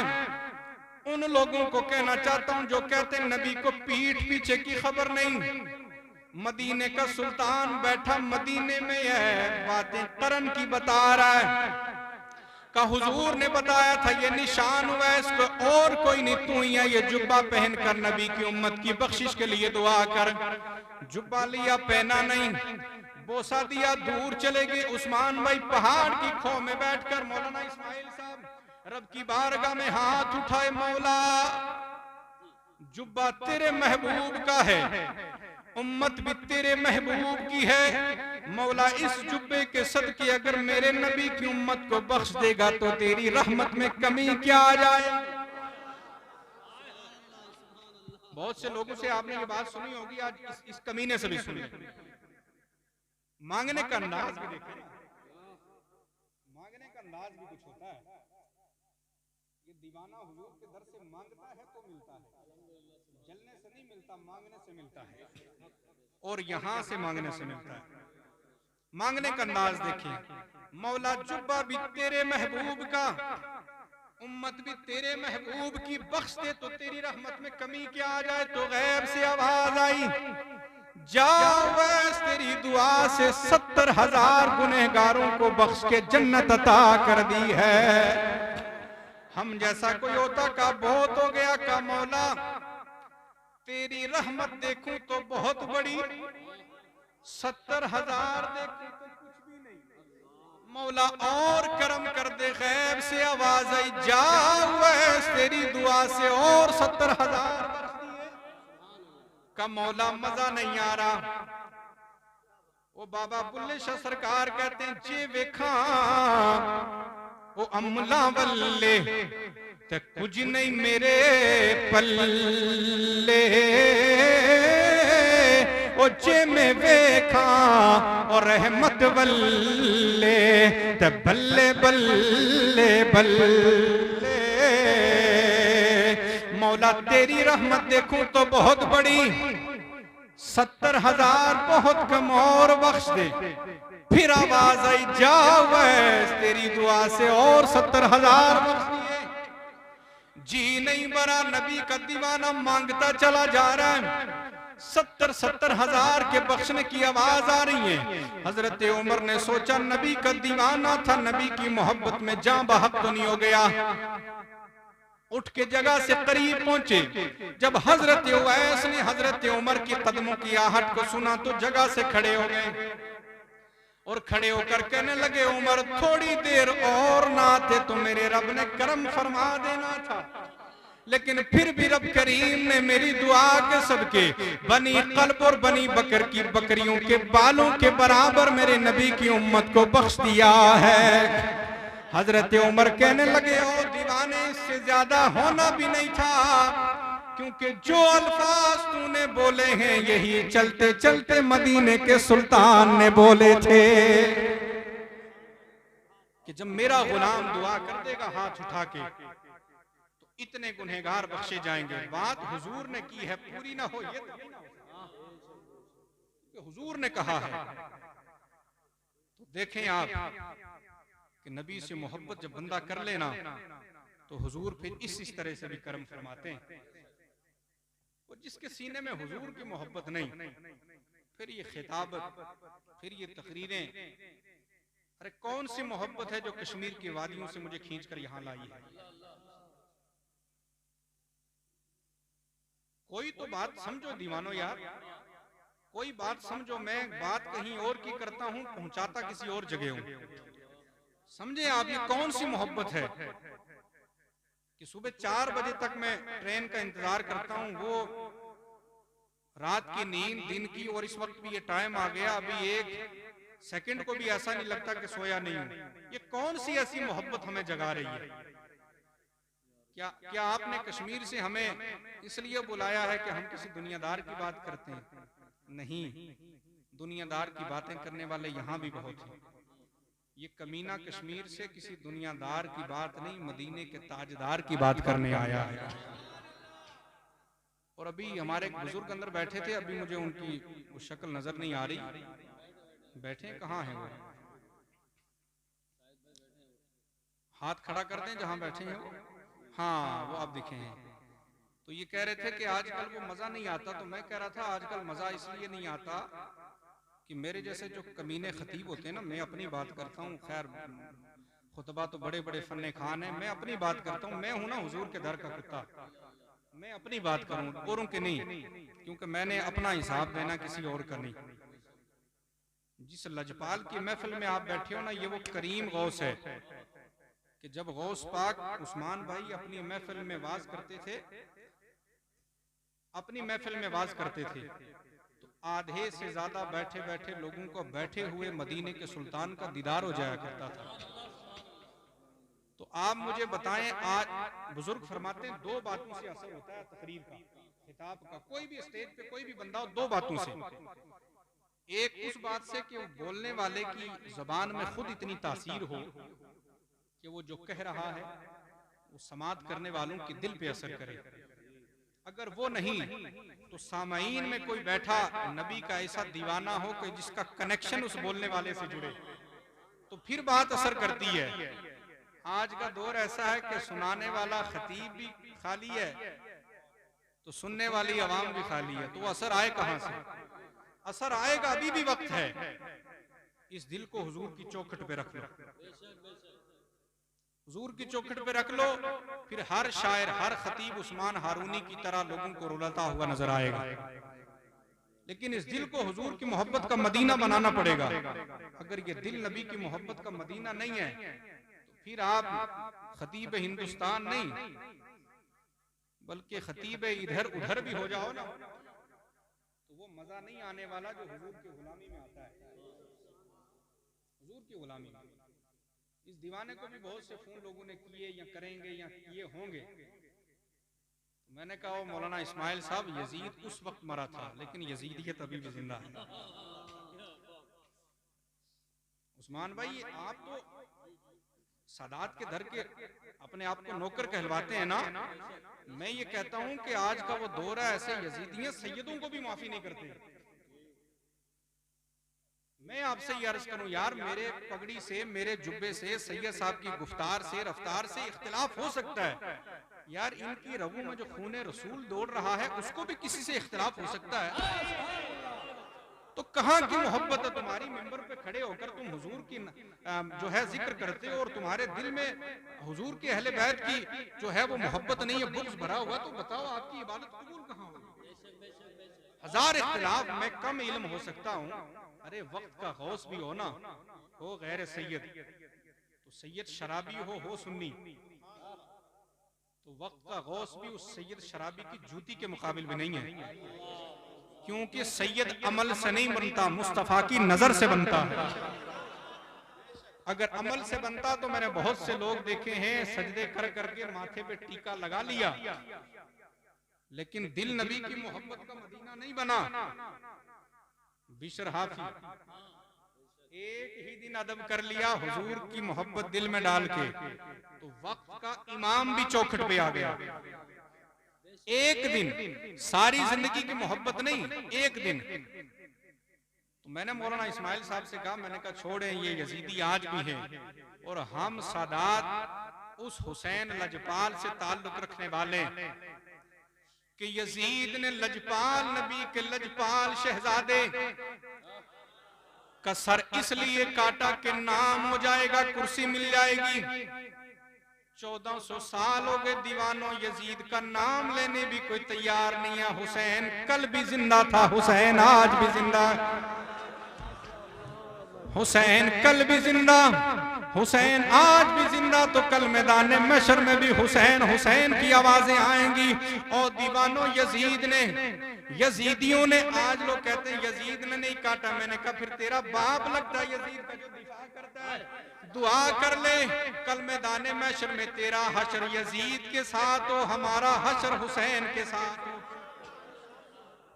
उन लोगों को कहना चाहता हूं जो कहते हैं नबी को पीठ पीछे की खबर नहीं, मदीने का सुल्तान बैठा मदीने में है, बातें करन की बता रहा है। का हुजूर ने बताया था ये निशान हुआ है, इसको और कोई नहीं, तू ही है, ये जुब्बा पहनकर नबी की उम्मत की बख्शिश के लिए दुआ कर। जुब्बा लिया, पहना नहीं, बोसा दिया, दूर चले गए। उस्मान भाई पहाड़ की खो में बैठकर मौलाना इस्माइल साहब रब की बारगाह में हाथ उठाए, मौला जुब्बा तेरे महबूब का है, उम्मत भी तेरे महबूब की है, मौला इस जुब्बे के सदके अगर मेरे नबी की उम्मत को बख्श देगा तो तेरी रहमत में कमी क्या आ जाए। बहुत से लोगों से आपने ये बात सुनी होगी, आज इस कमीने से भी सुनी। मांगने का अंदाज भी देखो, मांगने का अंदाज भी कुछ होता है। ये दीवाना हुजूर के दर से मांगता है तो मिलता है, जलने से नहीं मिलता, मांगने से मिलता है, और यहां से मांगने से मिलता है। मांगने का अंदाज देखिए, मौला जुब्बा भी तेरे महबूब का, उम्मत भी तेरे महबूब की, बख्श दे तो तेरी रहमत में कमी क्या आ जाए। तो गैब से आवाज आई, जाओ बस तेरी दुआ से 70,000 गुनहगारों को बख्श के जन्नत अता कर दी है। हम जैसा कोई होता का बहुत हो गया, का मौला तेरी रहमत देखूं तो बहुत बड़ी, 70,000 देखूं तो कुछ भी नहीं, मौला और करम कर दे। गैब से आवाज आई, जाओ बस तेरी दुआ से और 70,000 का मौला मजा नहीं आ रहा। वो बाबा बुल्ले शाह सरकार कहते हैं, जे वेखा वो अमला वल्ले ते कुछ नहीं मेरे पल्ले, ओ जे में वेखा और रहमत वल्ले ते बल्ले बल्ले बल्ले। मौला तेरी रहमत देखूं तो बहुत बड़ी, 70,000 बहुत कम और बख्श दे। फिर आवाज आई, जाओ बस तेरी दुआ से और 70,000 बख्श दिए। जी नहीं भरा, नबी का दीवाना मांगता चला जा रहा है। 70,000 के बख्शने की आवाज आ रही है। हजरत उमर ने सोचा नबी का दीवाना था, नबी की मोहब्बत में जान बहक तो नहीं हो गया। उठ के जगह से करीब पहुंचे। जब हजरत उवैस ने हजरत उमर की कदमों की आहट को सुना तो जगह से खड़े हो गए और खड़े होकर कहने लगे, उमर थोड़ी देर और ना थे तो मेरे रब ने करम फरमा देना था, लेकिन फिर भी रब करीम ने मेरी दुआ के सदके बनी कल्ब और बनी बकर की बकरियों के बालों के बराबर मेरे नबी की उम्मत को बख्श दिया है। हजरत उमर कहने लगे, ओ दीवाने इससे ज्यादा होना भी नहीं था, क्योंकि जो अल्फाज तूने बोले हैं यही चलते चलते मदीने के सुल्तान ने बोले थे कि जब मेरा गुलाम दुआ कर देगा हाथ उठा के तो इतने गुनहगार बख्शे जाएंगे। बात हुजूर ने की है, पूरी ना हो ये तो हुजूर ने कहा है। तो देखें आप कि नबी से मोहब्बत जब बंदा कर लेना तो हुजूर फिर इस तरह से भी करम फरमाते हैं। और जिसके सीने में हुजूर की मोहब्बत नहीं, फिर ये खिताबत, फिर ये तकरीरें, अरे कौन सी मोहब्बत है जो कश्मीर की वादियों से मुझे खींचकर यहां लाई है। कोई तो बात समझो दीवानो यार, कोई बात समझो। मैं बात कहीं और की करता हूं, पहुंचाता किसी और जगह हूं। समझे आप, ये कौन सी मोहब्बत है कि सुबह 4 बजे तक मैं ट्रेन का इंतजार करता हूं, वो रात की नींद दिन की, और इस वक्त भी ये टाइम आ गया, अभी 1 सेकंड को भी ऐसा नहीं लगता कि सोया नहीं हूं। ये कौन सी ऐसी मोहब्बत हमें जगा रही है? क्या आपने कश्मीर से हमें इसलिए बुलाया है कि हम किसी दुनियादार की बात करते हैं? नहीं, दुनियादार की बातें करने वाले यहां भी बहुत हैं। ये कमीना कश्मीर से किसी दुनियादार की बात नहीं, मदीने के ताजदार की बात करने आया है। और अभी हमारे एक बुजुर्ग अंदर बैठे थे, अभी मुझे उनकी वो शक्ल नजर नहीं आ रही, बैठे कहाँ हैं वो? हाथ खड़ा कर दें जहां बैठे हैं वो। हाँ, वो आप दिखे हैं। तो ये कह रहे थे कि आजकल वो मजा नहीं आता, तो मैं कह रहा था आजकल मजा इसलिए नहीं आता कि मेरे जैसे जो कमीने खतीब होते हैं ना, मैं अपनी बात करता हूँ, खैर खुतबा तो बड़े बड़े फन्ने खान है, मैं अपनी बात करता हूँ, मैं हूं ना हुजूर के दर का कुत्ता, मैं अपनी बात करूं औरों के नहीं, क्योंकि मैंने अपना हिसाब देना, किसी और का नहीं। जिस लजपाल की महफिल में आप बैठे हो ना, ये वो करीम गौस है कि जब गौस पाक उस्मान भाई अपनी महफिल में वाज करते थे, अपनी महफिल में वाज करते थे, तो आधे से ज्यादा बैठे बैठे लोगों को बैठे हुए मदीने के सुल्तान का दीदार हो जाया करता था। तो आप मुझे बताएं, आज बुजुर्ग फरमाते हैं दो बातों से असर होता है तकरीर का, खिताब का, कोई भी स्टेज पे कोई भी बंदा हो, दो बातों से। एक उस बात से कि बोलने वाले की जबान में खुद इतनी तासीर हो कि वो जो कह रहा है वो समात करने वालों के दिल पे असर करे। अगर वो नहीं तो सामाईन में कोई बैठा नबी का ऐसा दीवाना हो कि जिसका कनेक्शन उस बोलने वाले से जुड़े, तो फिर बात असर करती है। आज का दौर ऐसा है कि सुनाने वाला खतीब भी खाली है तो सुनने वाली आवाम भी खाली है, तो वो असर आए कहां से? असर आएगा, अभी भी वक्त है। इस दिल को हुजूर की चौखट पे रख लो, हुजूर की चौखट पे रख लो, फिर हर शायर, हर खतीब उस्मान हारूनी की तरह लोगों को रुलाता हुआ नजर आएगा। लेकिन इस दिल को हुजूर की मोहब्बत का मदीना बनाना पड़ेगा। अगर ये दिल नबी की मोहब्बत का मदीना नहीं है तो फिर आप खतीब हिंदुस्तान नहीं बल्कि खतीब इधर उधर भी हो जाओ ना, तो वो मजा नहीं आने वाला जो हुजूर की गुलामी में आता है। हुजूर की गुलामी में इस दीवाने को भी बहुत से फोन लोगों ने किए या करेंगे या किए होंगे। तो मैंने कहा वो मौलाना इस्माइल साहब, यजीद उस वक्त मरा था लेकिन यजीदियत अभी भी जिंदा है। उस्मान भाई, आप तो सादात के दर के अपने आप को नौकर कहलवाते हैं ना। मैं ये कहता हूं कि आज का वो दौर है, ऐसे यजीदियत सैयदों को भी माफी नहीं करते। मैं आपसे ये अर्ज करूं यार, मेरे पगड़ी से, मेरे जुब्बे से, सैयद साहब की गुफ्तार से, रफ्तार से इख्तिलाफ हो सकता है यार, इनकी रगों में जो खूने रसूल दौड़ रहा है उसको भी किसी से इख्तिलाफ हो सकता है। तो कहाँ की मोहब्बत है तुम्हारी? मिंबर पे खड़े होकर तुम हुजूर की जो है जिक्र करते हो और तुम्हारे दिल में हुजूर के अहले बैत की जो है वो मोहब्बत नहीं है, बुग़्ज़ भरा हुआ, तो बताओ आपकी इबादत कबूल कहाँ होगी? हजार इख्तिलाफ में कम इल्म हो सकता हूँ, अरे वक्त का गौस भी हो ना, हो गैर सैयद, तो सैयद शराबी हो सुन्नी, तो वक्त का गौस भी उस सैयद शराबी की जूती के मुकाबिल भी नहीं है, क्योंकि सैयद अमल से नहीं बनता, मुस्तफा की नजर से बनता है। अगर अमल से बनता तो मैंने बहुत से लोग देखे हैं सजदे कर करके माथे पे टीका लगा लिया, लेकिन दिल नबी की मोहब्बत का मदीना नहीं बना। बिशर हाफी एक ही दिन अदब कर लिया हुजूर की मोहब्बत दिल में डाल के, तो वक्त का इमाम भी चौखट पे आ गया। एक दिन, सारी जिंदगी की मोहब्बत नहीं, एक दिन। तो मैंने मौलाना इस्माइल साहब से कहा, मैंने कहा छोड़े ये यजीदी आज भी हैं और हम सादात उस हुसैन लजपाल से ताल्लुक रखने वाले कि यजीद ने लजपाल, नबी के लजपाल शहजादे का सर इसलिए काटा कि नाम हो जाएगा, कुर्सी मिल जाएगी। 1400 साल हो गए दीवानों, यजीद का नाम लेने भी कोई तैयार नहीं है। हुसैन कल भी जिंदा था, हुसैन आज भी जिंदा, हुसैन कल भी जिंदा, हुसैन आज भी जिंदा, तो कल मैदान महशर में भी हुसैन हुसैन की आवाजें आएंगी। और दीवानों, यजीद ने, यजीदियों ने, आज लोग कहते हैं यजीद ने नहीं काटा, मैंने कहा फिर तेरा बाप लगता है यजीद का जो दिफा करता है। दुआ कर ले कल मैदान महशर में तेरा हशर यजीद के साथ हो, हमारा हशर हुसैन के साथ।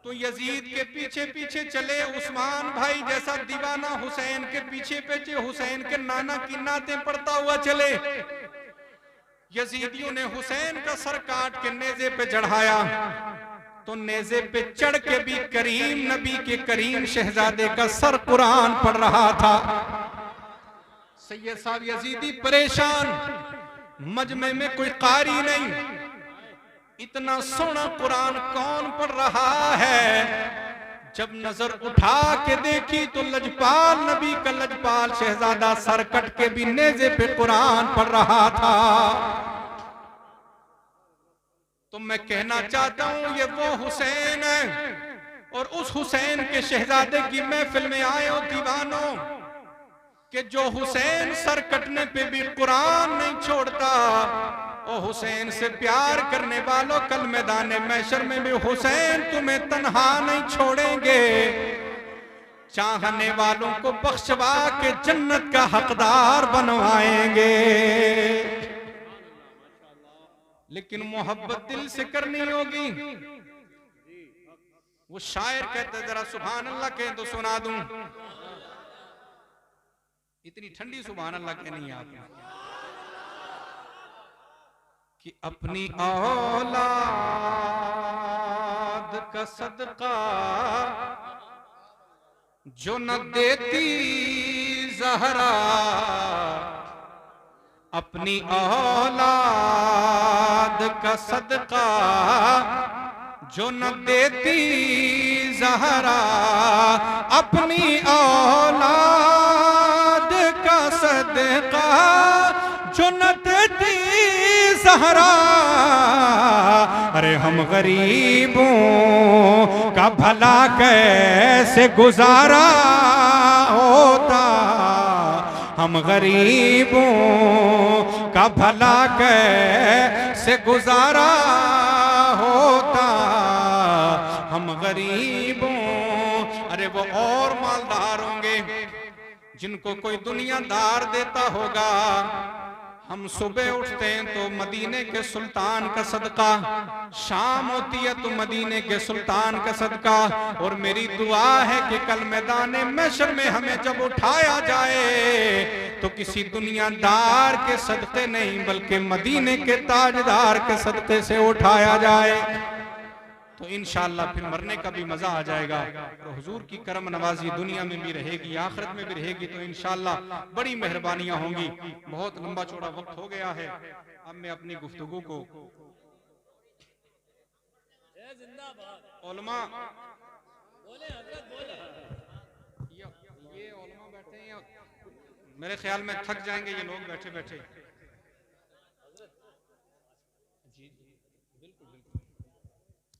तो यजीद के पीछे पीछे चले उस्मान भाई जैसा दीवाना, हुसैन के पीछे पीछे हुसैन के नाना की नातें पढ़ता हुआ चले। यजीदियों ने हुसैन का सर काट के नेज़े पे चढ़ाया, तो नेज़े पे चढ़ के भी करीम नबी के करीम शहजादे का सर कुरान पढ़ रहा था। सैयद साहब यजीदी परेशान, मजमे में कोई कारी नहीं, इतना सोना कुरान कौन पढ़ रहा है? जब नजर उठा के देखी तो लजपाल नबी का लजपाल शहजादा सर कट के भी नेज़े पे कुरान पढ़ रहा था। तो मैं कहना चाहता हूं ये वो हुसैन है, और उस हुसैन के शहजादे की महफिल में आए हो दीवानों, कि जो हुसैन सर कटने पे भी कुरान नहीं छोड़ता। ओ हुसैन से प्यार करने वालों, कल मैदान महशर में भी हुसैन तुम्हें तन्हा नहीं छोड़ेंगे, चाहने वालों को बख्शवा के जन्नत का हकदार बनवाएंगे। लेकिन मोहब्बत दिल से करनी होगी। वो शायर कहते जरा सुभान अल्लाह कहें तो सुना दूं। इतनी ठंडी सुभान अल्लाह कहनी है आपने कि अपनी औलाद का सदका जो न देती ज़हरा, अपनी औलाद का सदका जो न देती ज़हरा, अपनी औलाद का सदका जो न देती ज़हरा। अरे हम गरीबों का भला कैसे गुजारा होता, हम गरीबों का भला कैसे गुजारा होता, हम गरीबों। अरे वो और मालदार होंगे जिनको कोई दुनियादार देता होगा। हम सुबह उठते हैं तो मदीने के सुल्तान का सदका, शाम होती है तो मदीने के सुल्तान का सदका। और मेरी दुआ है कि कल मैदान महशर में हमें जब उठाया जाए तो किसी दुनियादार के सदके नहीं बल्कि मदीने के ताजदार के सदके से उठाया जाए, तो इंशाअल्लाह फिर मरने का भी मजा आ जाएगा। तो हुजूर की करम नवाजी दुनिया में भी रहेगी, आखिरत में भी रहेगी, तो इंशाअल्लाह बड़ी मेहरबानियां होंगी। बहुत लंबा चौड़ा वक्त हो गया है, अब मैं अपनी गुफ्तगू को उलमा ये उलमा बैठे हैं, मेरे ख्याल में थक जाएंगे ये लोग बैठे बैठे।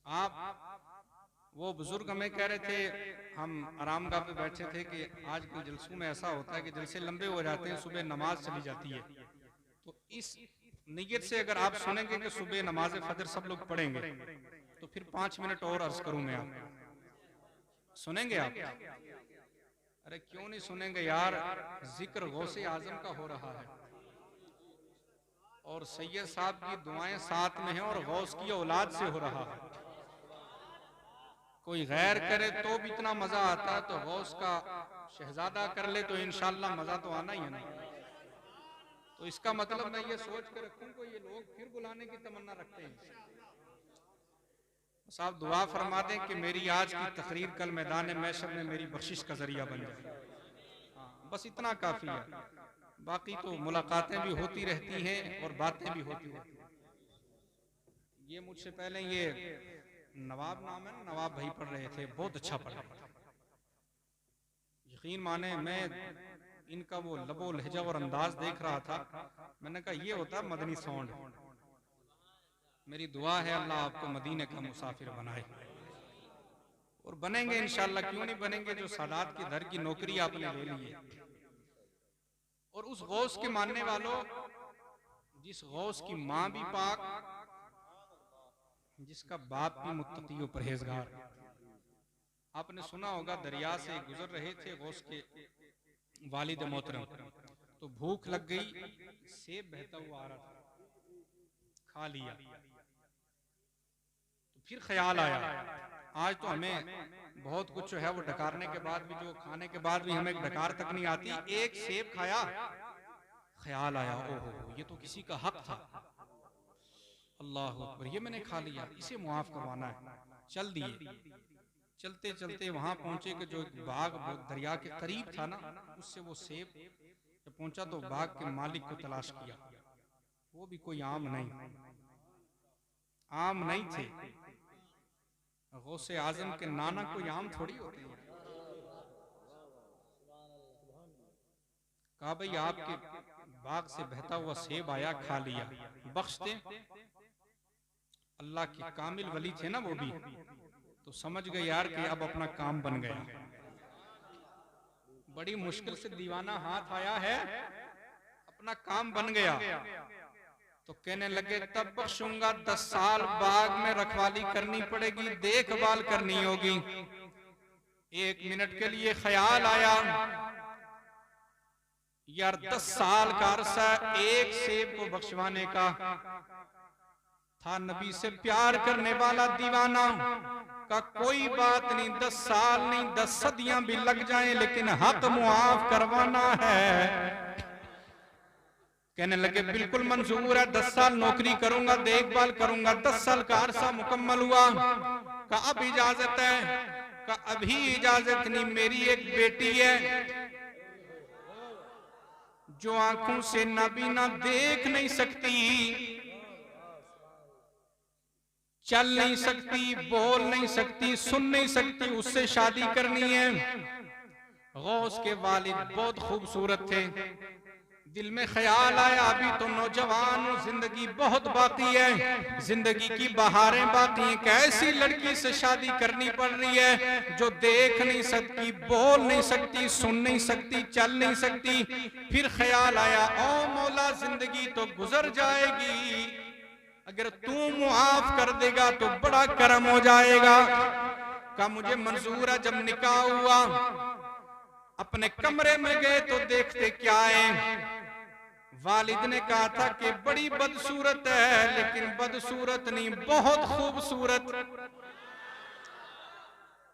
आप वो बुजुर्ग हमें कह रहे थे, हम आरामगाह पे बैठे थे कि आज के जलसों में ऐसा होता है कि जलसे लंबे हो जाते हैं, सुबह नमाज चली जाती है। तो इस नियत से अगर आप सुनेंगे कि सुबह नमाज फजर सब लोग पढ़ेंगे तो फिर 5 मिनट और अर्ज करूं मैं, आप सुनेंगे आप? अरे क्यों नहीं सुनेंगे यार, जिक्र गौसे आजम का हो रहा है और सैयद साहब की दुआएं साथ में हैं और गौस की औलाद से हो रहा है। कोई गैर करे तो भी इतना मजा आता है, तो गौस का शहजादा कर ले तो इंशाअल्लाह मजा तो आना ही है ना। तो इसका मतलब मैं ये सोच कर रखूं को ये लोग फिर बुलाने की तमन्ना रखते हैं। साहब दुआ फरमा दें कि मेरी आज की तकरीर कल मैदान महशर में मेरी बख्शिश का जरिया बन जाए। बस इतना काफी है, बाकी तो मुलाकातें भी होती रहती हैं और बातें भी होती रहती हैं। ये मुझसे पहले ये नवाब नाम है ना, नवाब भाई पढ़ रहे थे, बहुत अच्छा पढ़ा। यकीन माने मैं इनका वो लबो लहजा और अंदाज देख रहा था, मैंने कहा ये होता मदनी साउंड। मेरी दुआ है अल्लाह आपको मदीने का मुसाफिर बनाए और बनेंगे इंशाअल्लाह, क्यों नहीं बनेंगे। जो सादात की दर की नौकरी आपने ले ली है और उस गौस के मानने वालों, जिस गौस की माँ भी पाक, जिसका बाप भी मुत्तकी और परहेजगार। आपने सुना होगा दरिया से गुजर रहे थे गौस के वालिद मोहतरम, तो भूख लग गई, सेब बहता हुआ आ रहा था, खा लिया। तो फिर ख्याल आया आज तो हमें बहुत कुछ है वो डकारने के बाद भी, जो खाने के बाद भी हमें डकार तक नहीं आती। एक सेब खाया, ख्याल आया ओहो ये तो किसी का हक था, अल्लाह अकबर, ये मैंने खा लिया, इसे मुआफ करवाना है। चल दिए, चलते चलते वहां पहुंचे कि जो बाग दरिया के करीब था ना, उससे वो सेब जब पहुंचा तो बाग के मालिक को तलाश किया, वो भी कोई आम नहीं। आम नहीं थे। गौसे आजम के नाना कोई आम थोड़ी होती है। कहा भाई आपके बाग से बहता हुआ सेब आया, खा लिया, बख्श दे। अल्लाह के कामिल वली थे ना वो भी, तो समझ गए यार कि अब अपना काम बन गया। बड़ी मुश्किल से दीवाना हाथ आया है, अपना काम बन गया। तो कहने लगे तब बख्शूंगा, 10 साल बाग में रखवाली करनी पड़ेगी, देखभाल करनी होगी। 1 मिनट के लिए ख्याल आया यार 10 साल का अरसा एक सेब को बख्शवाने का था। नबी से प्यार करने वाला दीवाना का कोई बात नहीं, 10 साल नहीं 10 सदियां भी लग जाएं, लेकिन हक मुआफ करवाना है। कहने लगे बिल्कुल मंजूर है, 10 साल नौकरी करूंगा, देखभाल करूंगा। 10 साल का अरसा मुकम्मल हुआ। का अब इजाजत है? का अभी इजाजत नहीं, मेरी एक बेटी है जो आंखों से नाबीना देख नहीं सकती, चल नहीं सकती, बोल नहीं सकती, सुन नहीं सकती, उससे शादी करनी है। गौस के वालिद बहुत खूबसूरत थे। दिल में ख्याल आया अभी तो नौजवान हूं, जिंदगी बहुत बाकी है, जिंदगी की बहारें बाकी हैं, कैसी लड़की से शादी करनी पड़ रही है जो देख नहीं सकती, बोल नहीं सकती, सुन नहीं सकती, चल नहीं सकती। फिर ख्याल आया ओ मौला जिंदगी तो गुजर जाएगी, अगर तू मुआफ कर देगा तो बड़ा करम हो जाएगा। का मुझे मंजूर है। जब निकाह हुआ अपने कमरे में गए तो देखते क्या है, वालिद ने कहा था कि बड़ी बदसूरत है, लेकिन बदसूरत नहीं बहुत खूबसूरत।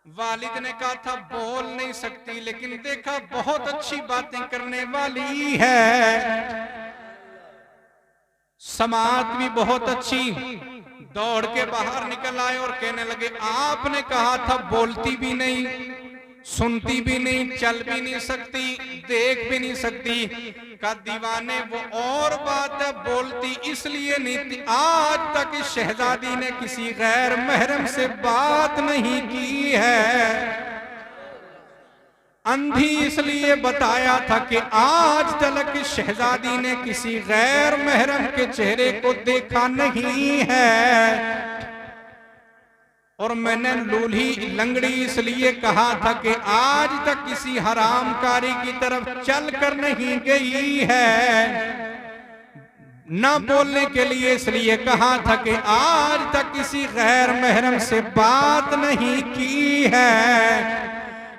वालिद ने कहा था बोल नहीं सकती, लेकिन देखा बहुत अच्छी बातें करने वाली है, समात भी बहुत अच्छी। दौड़ के बाहर निकल आए और कहने लगे आपने कहा था बोलती भी नहीं, सुनती भी नहीं, चल भी नहीं सकती, देख भी नहीं सकती। का दीवाने वो और बात है, बोलती इसलिए नहीं थी, आज तक इस शहजादी ने किसी गैर महरम से बात नहीं की है। अंधी इसलिए बताया था कि आज तक शहजादी ने किसी गैर महरम के चेहरे को देखा नहीं है। और मैंने लूली लंगड़ी इसलिए कहा था कि आज तक किसी हरामकारी की तरफ चल कर नहीं गई है। न बोलने के लिए इसलिए कहा था कि आज तक किसी गैर महरम से बात नहीं की है।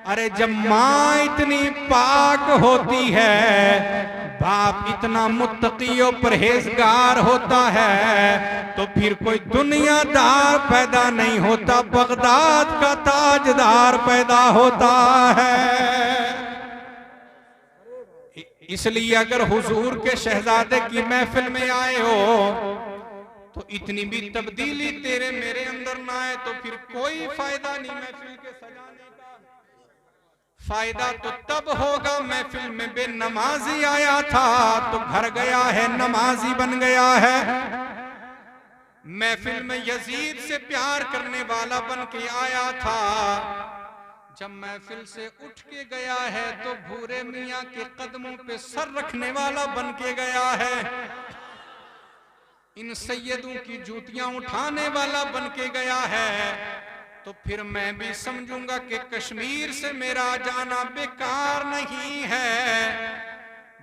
अरे जब माँ इतनी पाक होती है, बाप इतना मुत्तकी और परहेजगार होता है, तो फिर कोई दुनियादार पैदा नहीं होता, बगदाद का ताजदार पैदा होता है। इसलिए अगर हुजूर के शहजादे की महफिल में आए हो तो इतनी भी तब्दीली तेरे मेरे अंदर ना आए तो फिर कोई फायदा नहीं महफिल के सजाने का। फायदा तो तब होगा महफिल में बेनमाजी आया था तो घर गया है, नमाजी बन गया है। महफिल में यजीद से प्यार करने वाला बन के आया था, जब महफिल से उठ के गया है तो भूरे मियाँ के कदमों पे सर रखने वाला बन के गया है। इन सैयदों की जूतियां उठाने वाला बन के गया है। तो फिर मैं भी समझूंगा कि कश्मीर से मेरा जाना बेकार नहीं है,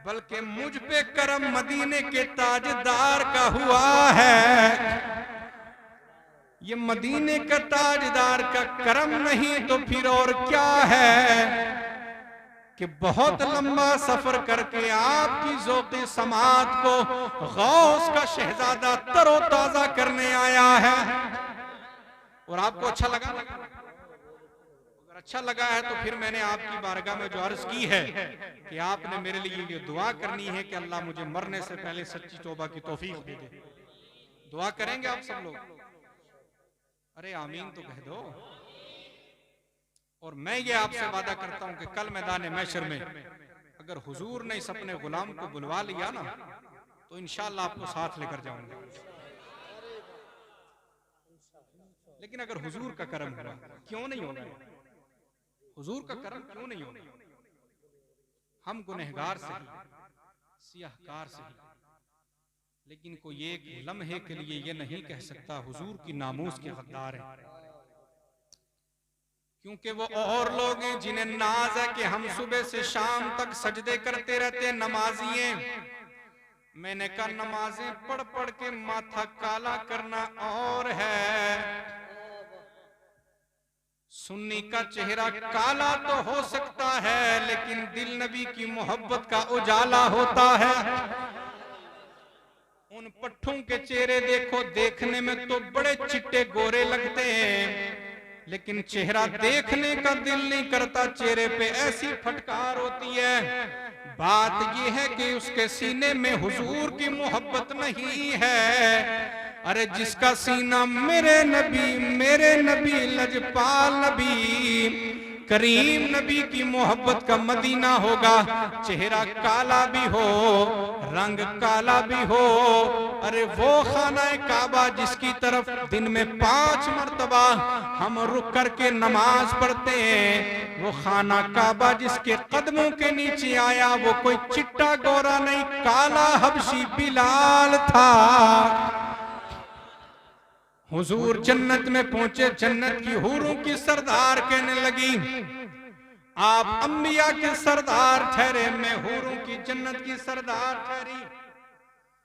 बल्कि मुझ पे करम मदीने के ताजदार का हुआ है। ये मदीने का ताजदार का करम नहीं तो फिर और क्या है कि बहुत लंबा सफर करके आपकी ज़ौक़े समात को गौस का शहजादा तरोताजा करने आया है। और आपको अच्छा लगा? अगर अच्छा लगा है तो फिर मैंने आपकी बारगाह में जो अर्ज की है कि आपने मेरे लिए ये दुआ करनी है कि अल्लाह मुझे मरने से पहले सच्ची तौबा की तौफीक दे दे। दुआ करेंगे आप सब लोग? अरे आमीन तो कह दो। और मैं ये आपसे वादा करता हूं कि कल मैदान महशर में अगर हुजूर ने इस अपने गुलाम को बुलवा लिया ना तो इंशाअल्लाह आपको साथ लेकर जाऊंगा। लेकिन अगर हुजूर का करम हुआ, क्यों नहीं होगा? हुजूर का करम क्यों नहीं होगा? हम गुनहगार सही, सियाहकार सही, लेकिन कोई एक लम्हे के लिए ये नहीं कह सकता हुजूर की नामूस के गद्दार हैं, क्योंकि वो और लोग हैं जिन्हें नाज है कि हम सुबह से शाम तक सजदे करते रहते, नमाजी हैं। मैंने कहा नमाजें पढ़ पढ़ के माथा काला करना और है, सुन्नी का चेहरा काला तो हो सकता है लेकिन दिल नबी की मोहब्बत का उजाला होता है। उन पट्ठों के चेहरे देखो, देखने में तो बड़े चिट्टे गोरे लगते हैं, लेकिन चेहरा देखने का दिल नहीं करता, चेहरे पे ऐसी फटकार होती है। बात यह है कि उसके सीने में हुजूर की मोहब्बत नहीं है। अरे जिसका सीना मेरे नबी लजपाल नबी करीम नबी की मोहब्बत का मदीना होगा, चेहरा काला भी हो, रंग काला भी हो। अरे वो खाना काबा जिसकी तरफ दिन में 5 मर्तबा हम रुक करके नमाज पढ़ते हैं, वो खाना काबा जिसके कदमों के नीचे आया, वो कोई चिट्टा गोरा नहीं, काला हबशी बिलाल था। हुजूर जन्नत में पहुंचे, जन्नत की हूरों की सरदार कहने लगी, आप अंबिया के सरदार ठहरे, मैं हूरों की जन्नत की सरदार ठहरी,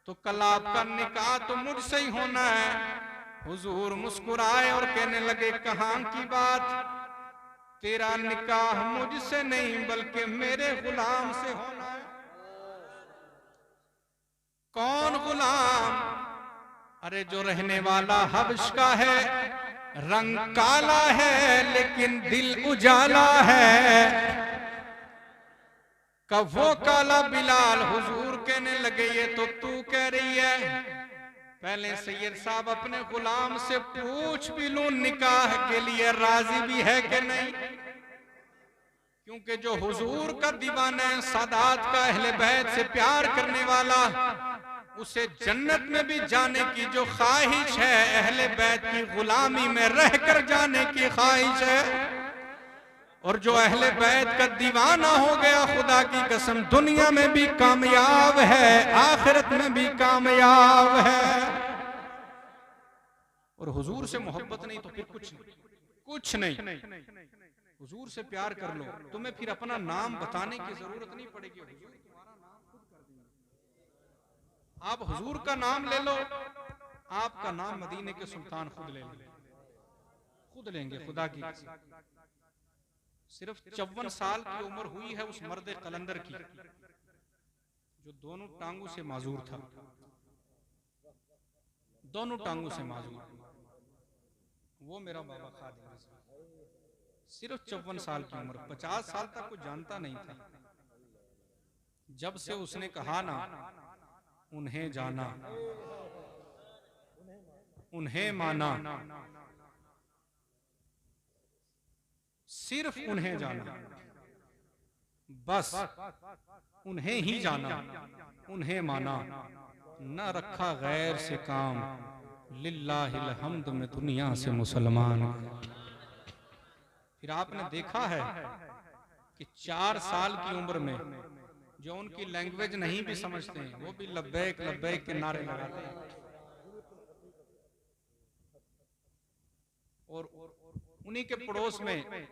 तो कल आपका निकाह तो मुझसे ही होना है। हुजूर मुस्कुराए और कहने लगे, कहां की बात, तेरा निकाह मुझसे नहीं बल्कि मेरे गुलाम से होना है। कौन गुलाम? अरे जो रहने वाला हबश का है, रंग काला है लेकिन दिल उजाला है, कब वो काला बिलाल। हुजूर कहने लगे, ये तो तू कह रही है, पहले सैयद साहब अपने गुलाम से पूछ भी लूं निकाह के लिए राजी भी है कि नहीं, क्योंकि जो हुजूर का दीवाना है, सादात का, अहले बैत से प्यार करने वाला, उसे जन्नत में भी जाने की जो ख्वाहिश है, अहले बैत की गुलामी में रहकर जाने की ख्वाहिश है। और जो अहले बैत का दीवाना हो गया, खुदा की कसम दुनिया में भी कामयाब है, आखिरत में भी कामयाब है। और हुजूर से मोहब्बत नहीं तो फिर कुछ नहीं। हुजूर से प्यार कर लो, तुम्हें फिर अपना नाम बताने की जरूरत नहीं पड़ेगी, हुजूर तुम्हारा नाम खुद कर देंगे। आप हुजूर का नाम ले लो, आपका नाम मदीने के सुल्तान खुद ले लेंगे, खुद लेंगे। खुदा की सिर्फ 54 साल की उम्र हुई है उस मर्द कलंदर की, जो दोनों टांगों से माजूर था, दोनों टांगों से माजूर, वो मेरा बाबा खादिम, सिर्फ 54 साल की उम्र, 50 साल तक कुछ जानता नहीं था। जब से उसने कहा ना, उन्हें जाना, उन्हें माना, सिर्फ उन्हें जाना, बस उन्हें ही जाना, उन्हें माना, न रखा गैर से काम, लिल्लाहिल हम्द में दुनिया से मुसलमान। फिर आपने देखा है कि 4 साल की उम्र में जो उनकी लैंग्वेज नहीं भी समझते हैं, वो भी लब्बैक लब्बैक के नारे लगाते हैं। और उन्हीं के पड़ोस में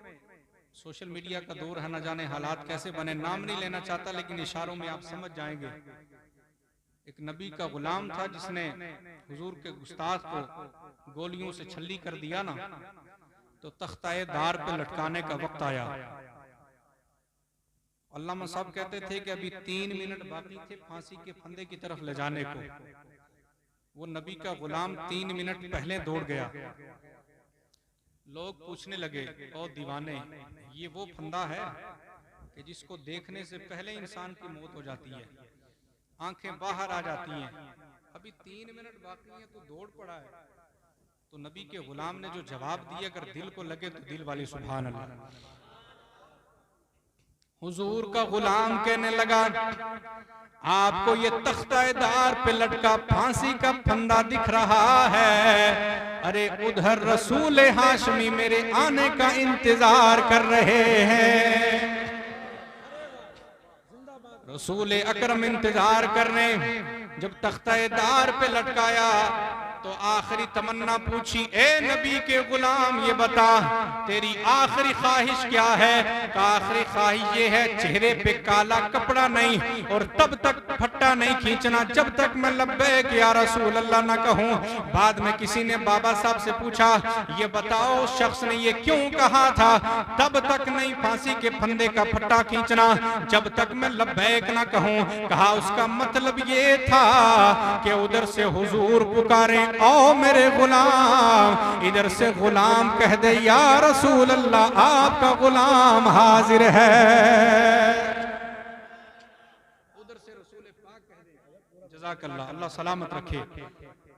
सोशल मीडिया का दौर है, न जाने हालात कैसे बने, नाम नहीं लेना चाहता लेकिन इशारों में आप समझ जाएंगे। एक नबी का गुलाम था जिसने हुजूर के गुस्ताख को गोलियों से छल्ली कर दिया ना, तो तख्ताए दार पे लटकाने का वक्त आया। अल्लामा साहब कहते थे कि अभी 3 मिनट बाकी थे फांसी के फंदे की तरफ ले जाने को, वो नबी का गुलाम 3 मिनट पहले दौड़ गया। लोग पूछने लगे, ओ दीवाने, ये वो फंदा है कि जिसको देखने से पहले इंसान की मौत हो जाती है, आंखें बाहर आ जाती हैं, अभी 3 मिनट बाकी है तो दौड़ पड़ा है। तो नबी के गुलाम ने जो जवाब दिया, अगर दिल को लगे तो दिल वाली सुभान अल्लाह। हुजूर का गुलाम कहने लगा, आपको ये तख्ताएदार पे लटका फांसी का फंदा दिख रहा है, अरे उधर रसूल हाशमी मेरे आने का इंतजार कर रहे हैं। रसूल अकरम इंतजार कर रहे हैं। जब तख्ताएदार पे लटकाया तो आखिरी तमन्ना पूछी, ए नबी के गुलाम ये बता तेरी आखिरी ख्वाहिश क्या है? का आखिरी ख्वाहिश ये है चेहरे पे काला कपड़ा नहीं और तब तक फट्टा नहीं खींचना जब तक मैं लब्बैक या रसूल अल्लाह ना कहूं। बाद में किसी ने बाबा साहब से पूछा, ये बताओ उस शख्स ने ये क्यों कहा था तब तक नहीं फांसी के फंदे का फट्टा खींचना जब तक मैं लब्बैक ना कहूं? कहा उसका मतलब ये था कि उधर से हुजूर पुकारे, ओ मेरे गुलाम, इधर से गुलाम कह दे या रसूल अल्लाह आपका गुलाम हाजिर है। उधर से रसूल पाक कह दे, जज़ाकल्लाह, अल्लाह सलामत रखे।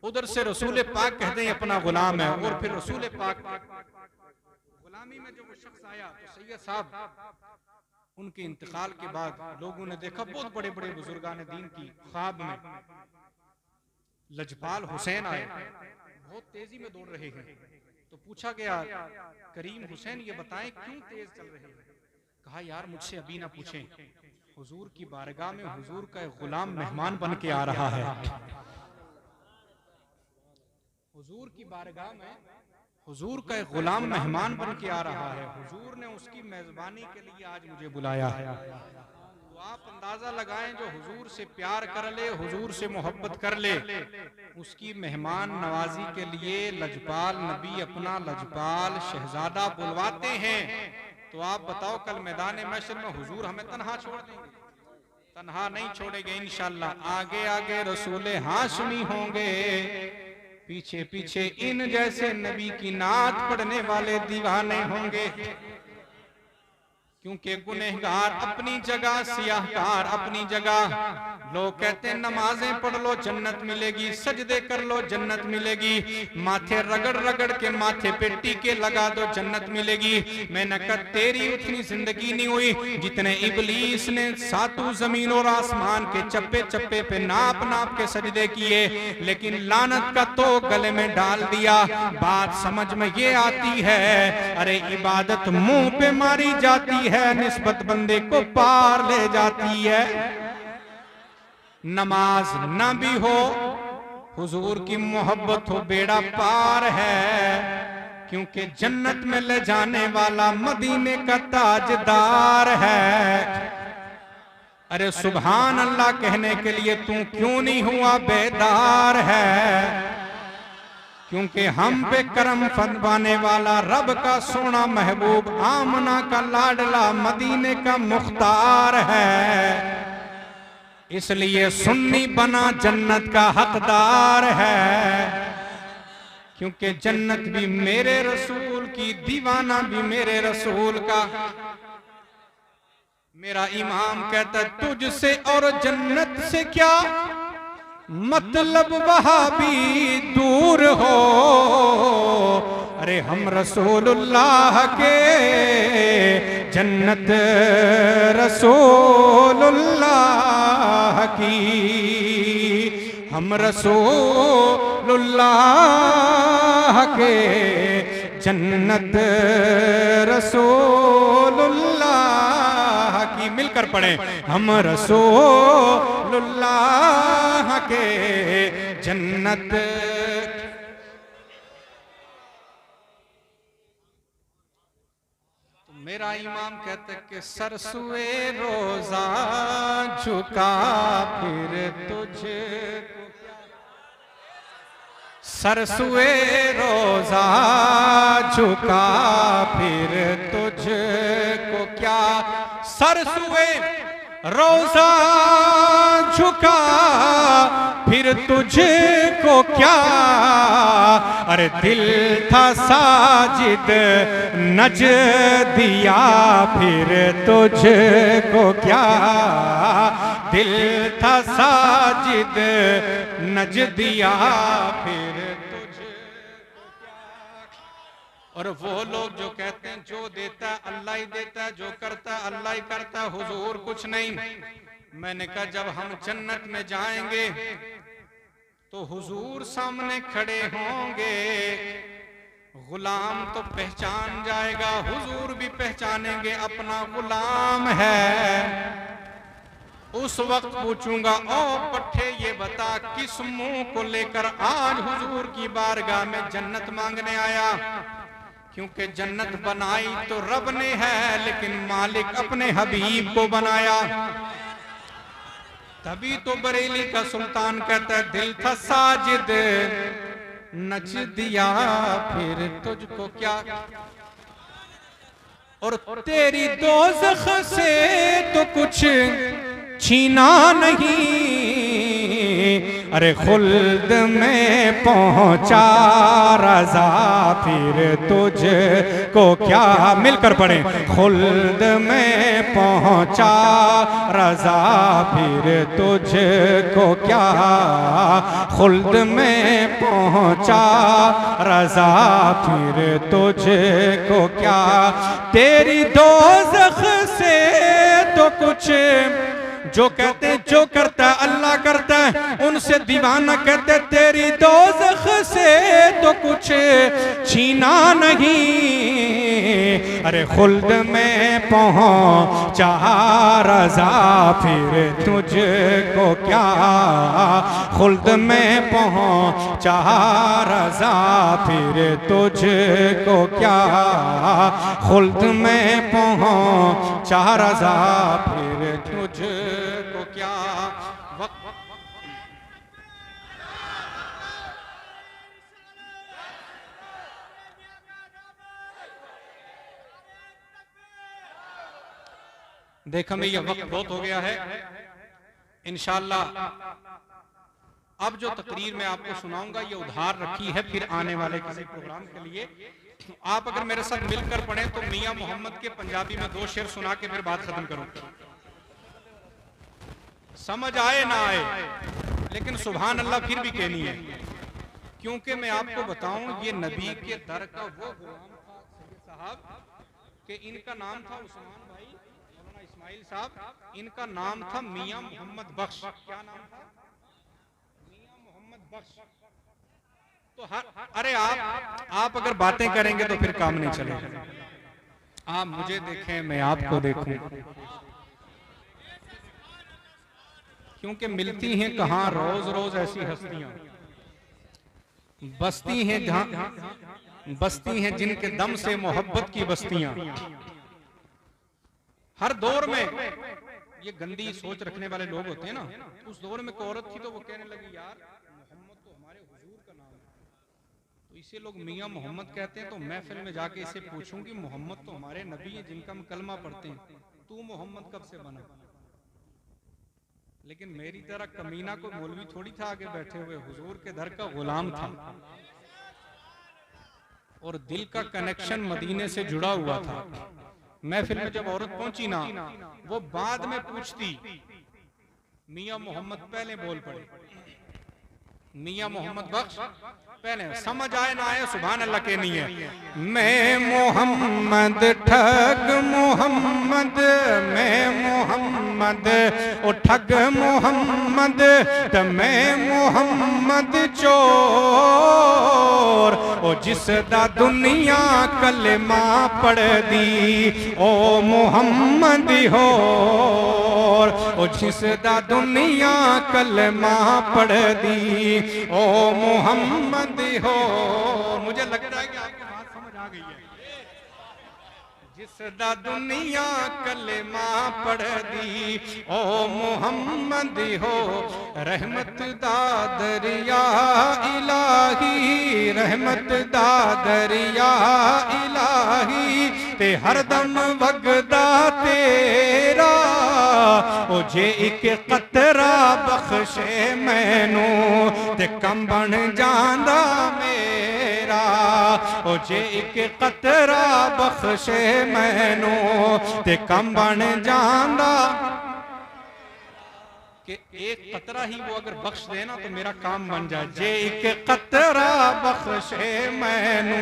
उधर से रसूल पाक कह दे अपना गुलाम है। और फिर रसूल पाक गुलामी में जब वो शख्स आया तो सैयद साहब उनके इंतकाल के बाद लोगों ने देखा बहुत बड़े बड़े बुजुर्गान दीन की ख्वाब में लजपाल हुसैन आए, बहुत तेजी में दौड़ रहे हैं। तो पूछा गया, करीम हुसैन ये बताएं क्यों तेज चल रहे हैं? कहा यार मुझसे अभी ना पूछें, हुजूर की बारगाह में हुजूर का एक गुलाम मेहमान बन के आ रहा है। हुजूर की बारगाह में हुजूर का एक गुलाम मेहमान बन के आ रहा है। हुजूर ने उसकी मेजबानी के लिए आज मुझे बुलाया है। तो आप अंदाजा लगाएं, जो हुजूर से प्यार कर ले, हुजूर से मोहब्बत कर ले, उसकी मेहमान नवाजी के लिए लजपाल नबी अपना लजपाल शहजादा बुलवाते हैं। तो आप बताओ कल मैदान महशर में हुजूर हमें तन्हा छोड़ देंगे? तन्हा नहीं छोड़ेंगे इंशाअल्लाह। आगे आगे रसूल हाशमी होंगे, पीछे पीछे इन जैसे नबी की नात पढ़ने वाले दीवाने होंगे। क्योंकि गुनहगार अपनी जगह, सियाहकार अपनी जगह। लोग कहते हैं नमाजें पढ़ लो जन्नत मिलेगी, सजदे कर लो जन्नत मिलेगी, माथे रगड़ रगड़ के माथे पे टीके लगा दो जन्नत मिलेगी। मैंने कहा तेरी उतनी जिंदगी नहीं हुई जितने इबलीस ने सातों जमीन और आसमान के चप्पे चप्पे पे नाप नाप के सजदे किए, लेकिन लानत का तो गले में डाल दिया। बात समझ में ये आती है, अरे इबादत मुंह पे मारी जाती है, निस्बत बंदे को पार ले जाती है। नमाज ना भी हो, हुजूर की मोहब्बत हो, बेड़ा पार है। क्योंकि जन्नत में ले जाने वाला मदीने का ताजदार है। अरे सुभान अल्लाह कहने के लिए तू क्यों नहीं हुआ बेदार है? क्योंकि हम पे करम फरमाने वाला रब का सोना महबूब, आमना का लाडला, मदीने का मुख्तार है। इसलिए सुन्नी बना जन्नत का हकदार है। क्योंकि जन्नत भी मेरे रसूल की, दीवाना भी मेरे रसूल का। मेरा इमाम कहता तुझसे और जन्नत से क्या मतलब वहां भी दूर हो। अरे हम रसूलुल्लाह के, जन्नत रसूलुल्लाह की। हम रसूलुल्लाह के, जन्नत रसूलुल्लाह की। मिलकर पढ़े, हम रसूलुल्लाह के, जन्नत। तो मेरा इमाम कहते कि सरसुए रोजा झुका फिर तुझे, सरसुए रोजा झुका फिर तुझको क्या। सरसुए रोजा झुका फिर तुझको क्या। अरे दिल था साजिद नज दिया फिर तुझको क्या। दिल था साजिद नज दिया फिर तुझको क्या। और वो लोग जो कहते हैं जो देता है अल्लाह ही देता है, जो करता है अल्लाह ही करता है, हुजूर कुछ नहीं। मैंने कहा जब हम जन्नत में जाएंगे तो हुजूर सामने खड़े होंगे, गुलाम तो पहचान जाएगा, हुजूर भी पहचानेंगे अपना गुलाम है। उस वक्त पूछूंगा ओ पट्टे ये बता किस मुंह को लेकर आज हुजूर की बारगाह में जन्नत मांगने आया? क्योंकि जन्नत बनाई तो रब ने है, लेकिन मालिक अपने हबीब को बनाया। तभी तो बरेली का सुल्तान कहता है दिल था साजिद नच दिया फिर तुझको क्या, और तेरी दोज़ख से तो कुछ छीना नहीं, अरे खुल्द में पहुंचा रज़ा फिर तुझको क्या। मिलकर पढ़े, खुल्द में पहुंचा रज़ा फिर तुझको क्या, खुल्द में पहुंचा रज़ा फिर तुझको क्या। तेरी दोज़ख से तो कुछ, जो कहते जो करता है अल्लाह करता है, उनसे दीवाना कहते तेरी दोज़ख से तो कुछ छीना नहीं, अरे खुल्द में पहुंचा रज़ा फिर तुझको क्या, खुल्द में पहुंचा रज़ा फिर तुझको क्या, खुल्द में पहुंचा रज़ा फिर तुझको क्या। देख हमें यह वक्त बहुत हो गया है। इंशाअल्लाह अब जो तकरीर मैं आपको सुनाऊंगा ये उधार रखी है फिर आने वाले किसी प्रोग्राम के लिए। आप अगर मेरे साथ मिलकर पढ़ें तो मियां मोहम्मद के पंजाबी में 2 शेर सुना के फिर बात खत्म करूं। समझ आए ना आए, लेकिन सुभान अल्लाह फिर भी कहनी है, क्योंकि मैं आपको बताऊं ये नबी के दर का वो गुलाम था साहब कि इनका नाम था उस्मान भाई मौलाना इस्माइल साहब, इनका नाम था मियां मोहम्मद बख्श। क्या नाम था? मियां मोहम्मद बख्श। तो अरे आप अगर बातें करेंगे तो फिर काम नहीं चलेगा। आप मुझे देखें मैं आपको देखूं, क्योंकि मिलती हैं कहां रोज रोज ऐसी हस्तियां, बसती हैं जहां बसती हैं जिनके दम से मोहब्बत की बस्तियां। हर दौर में ये गंदी सोच रखने वाले लोग होते हैं ना। उस दौर में एक औरत थी तो वो कहने लगी यार मोहम्मद तो हमारे हुजूर का नाम है, तो इसे लोग मियां मोहम्मद कहते हैं, तो महफिल में जाके इसे पूछूंगी मोहम्मद तो हमारे नबी हैं जिनका हम कलमा पढ़ते हैं, तू मोहम्मद कब से बना? लेकिन मेरी तरह कमीना को मौलवी थोड़ी था आगे बैठे हुए, हुजूर के दर का गुलाम था और दिल का कनेक्शन मदीने से जुड़ा हुआ था। महफिल में जब औरत पहुंची ना, वो बाद में पूछती, मियां मोहम्मद पहले बोल पड़े, मियां मोहम्मद बख्श पहले। समझ आए ना आए सुभान अल्लाह के नहीं है। मैं मोहम्मद ठग मोहम्मद, मैं मोहम्मद ओ ठग मोहम्मद, तो मैं मोहम्मद चोर ओ जिस दा दुनिया कलमा पढ़ दी ओ मोहम्मद होर, ओ जिस दा दुनिया कलमा पढ़ दी ओ मोहम्मद हो। मुझे लगता है कि आपको बात समझ आ गई है। जिस दा दुनिया कलमा पढ़ दी ओ मोहम्मद हो, रहमत दा दरिया इलाही, रहमत दा दरिया इलाही, ते हरदम वगदा तेरा ओ जे एक कतरा बख्शे मैनू ते कम बन जांदा मेरा, ओ जे एक कतरा बख्शे मैनू ते कम बन जांदा। कि एक कतरा ही वो अगर बख्श देना तो मेरा काम बन जाए। जे एक कतरा बख्शे मैनू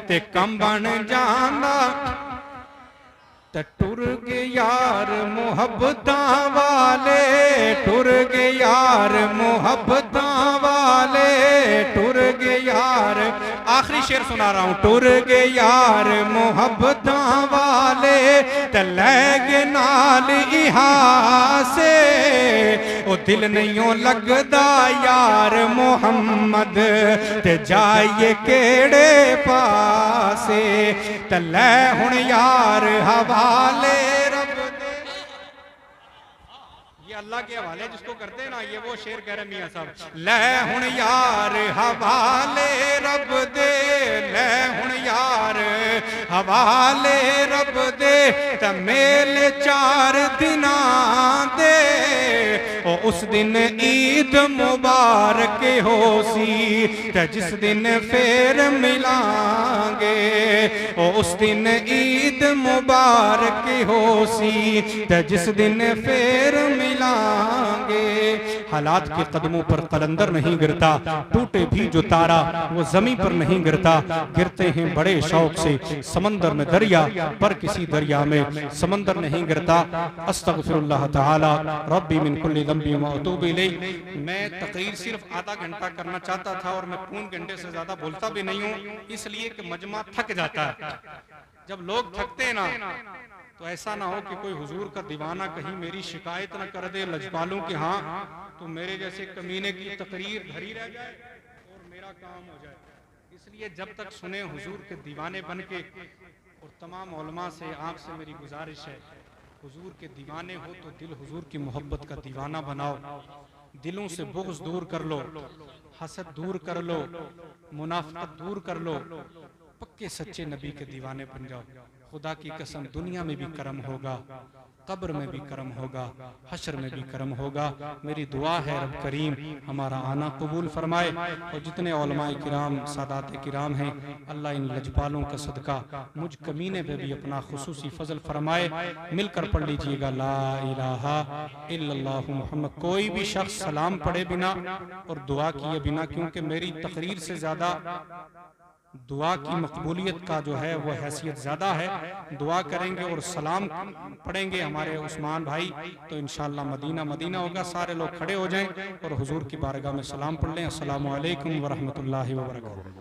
ते कम बन जाना, ते टुर गए यार मुहब्बतां वाले, टुर गए यार मुहब्बतां वाले, टुर गए यार। आखिरी शेर सुना रहा हूं। टुर गए यार मुहब्बतां वाले, ते लै गए नाल इहा से, ओ दिल नहीं लगदा यार मुहम्मद, ते जाइए केड़े पासे, ते लै हुण यार हवाले रब दे। ये अल्लाह के हवाले जिसको करते हैं ना, ये वो शेर कह रहे मियां साहब। लै हुण यार हवाले रब दे, लै हुण यार हवाले रब दे, ते मेले 4 दिना दे, ओ उस दिन ईद मुबारक हो सी, ते जिस दिन फिर मिलांगे, ओ उस दिन ईद मुबारक हो सी, ते जिस दिन फिर मिलांगे। हालात के कदमों पर कलंदर नहीं गिरता, टूटे भी जो तारा वो जमीन पर नहीं गिरता, गिरते हैं बड़े शौक से समंदर में दरिया, पर किसी दरिया में समंदर नहीं गिरता। अस्तगफिरुल्लाह ताला रब्बी मिन कुल्ली ज़ंबी व अतूबु इलैह। मैं तकरीर सिर्फ आधा घंटा करना चाहता था और मैं 3 घंटे से ज्यादा बोलता भी नहीं हूँ, इसलिए कि मजमा थक जाता है। जब लोग थकते हैं ना तो ऐसा ना हो कि कोई हुजूर का दीवाना कहीं मेरी शिकायत ना कर दे लजपालूं कि हाँ तो मेरे जैसे कमीने की तकरीर धरी रह जाए और मेरा काम हो जाए। इसलिए जब तक सुने हुजूर के दीवाने बन के, और तमाम उलमा से आप से मेरी गुजारिश है, हुजूर के दीवाने हो तो दिल हुजूर की मोहब्बत का दीवाना बनाओ, दिलों से बुग़्ज़ दूर कर लो, हसद दूर कर लो, मुनाफिकत दूर कर लो, पक्के सच्चे नबी के दीवाने बन जाओ। खुदा की कसम दुनिया में भी करम होगा, कब्र में भी करम होगा, हशर में भी करम होगा। मेरी दुआ है रब करीम हमारा आना कबूल फरमाए, और जितने उलमाए किराम सादात किराम हैं अल्लाह इन लजपालों का सदका मुझ कमीने पे भी अपना खुसूसी फजल फरमाए। मिलकर पढ़ लीजिएगा ला इलाहा इल्लल्लाहु मुहम्मद। कोई भी शख्स सलाम पढ़े बिना और दुआ किए बिना, क्योंकि मेरी तकरीर से ज्यादा दुआ की मकबूलियत का जो है वो हैसियत ज़्यादा है। दुआ करेंगे और सलाम पढ़ेंगे हमारे उस्मान भाई तो इंशाअल्लाह मदीना मदीना होगा। सारे लोग खड़े हो जाएं और हुजूर की बारगाह में सलाम पढ़ लें। अस्सलामु अलैकुम व रहमतुल्लाहि व बरकातहू।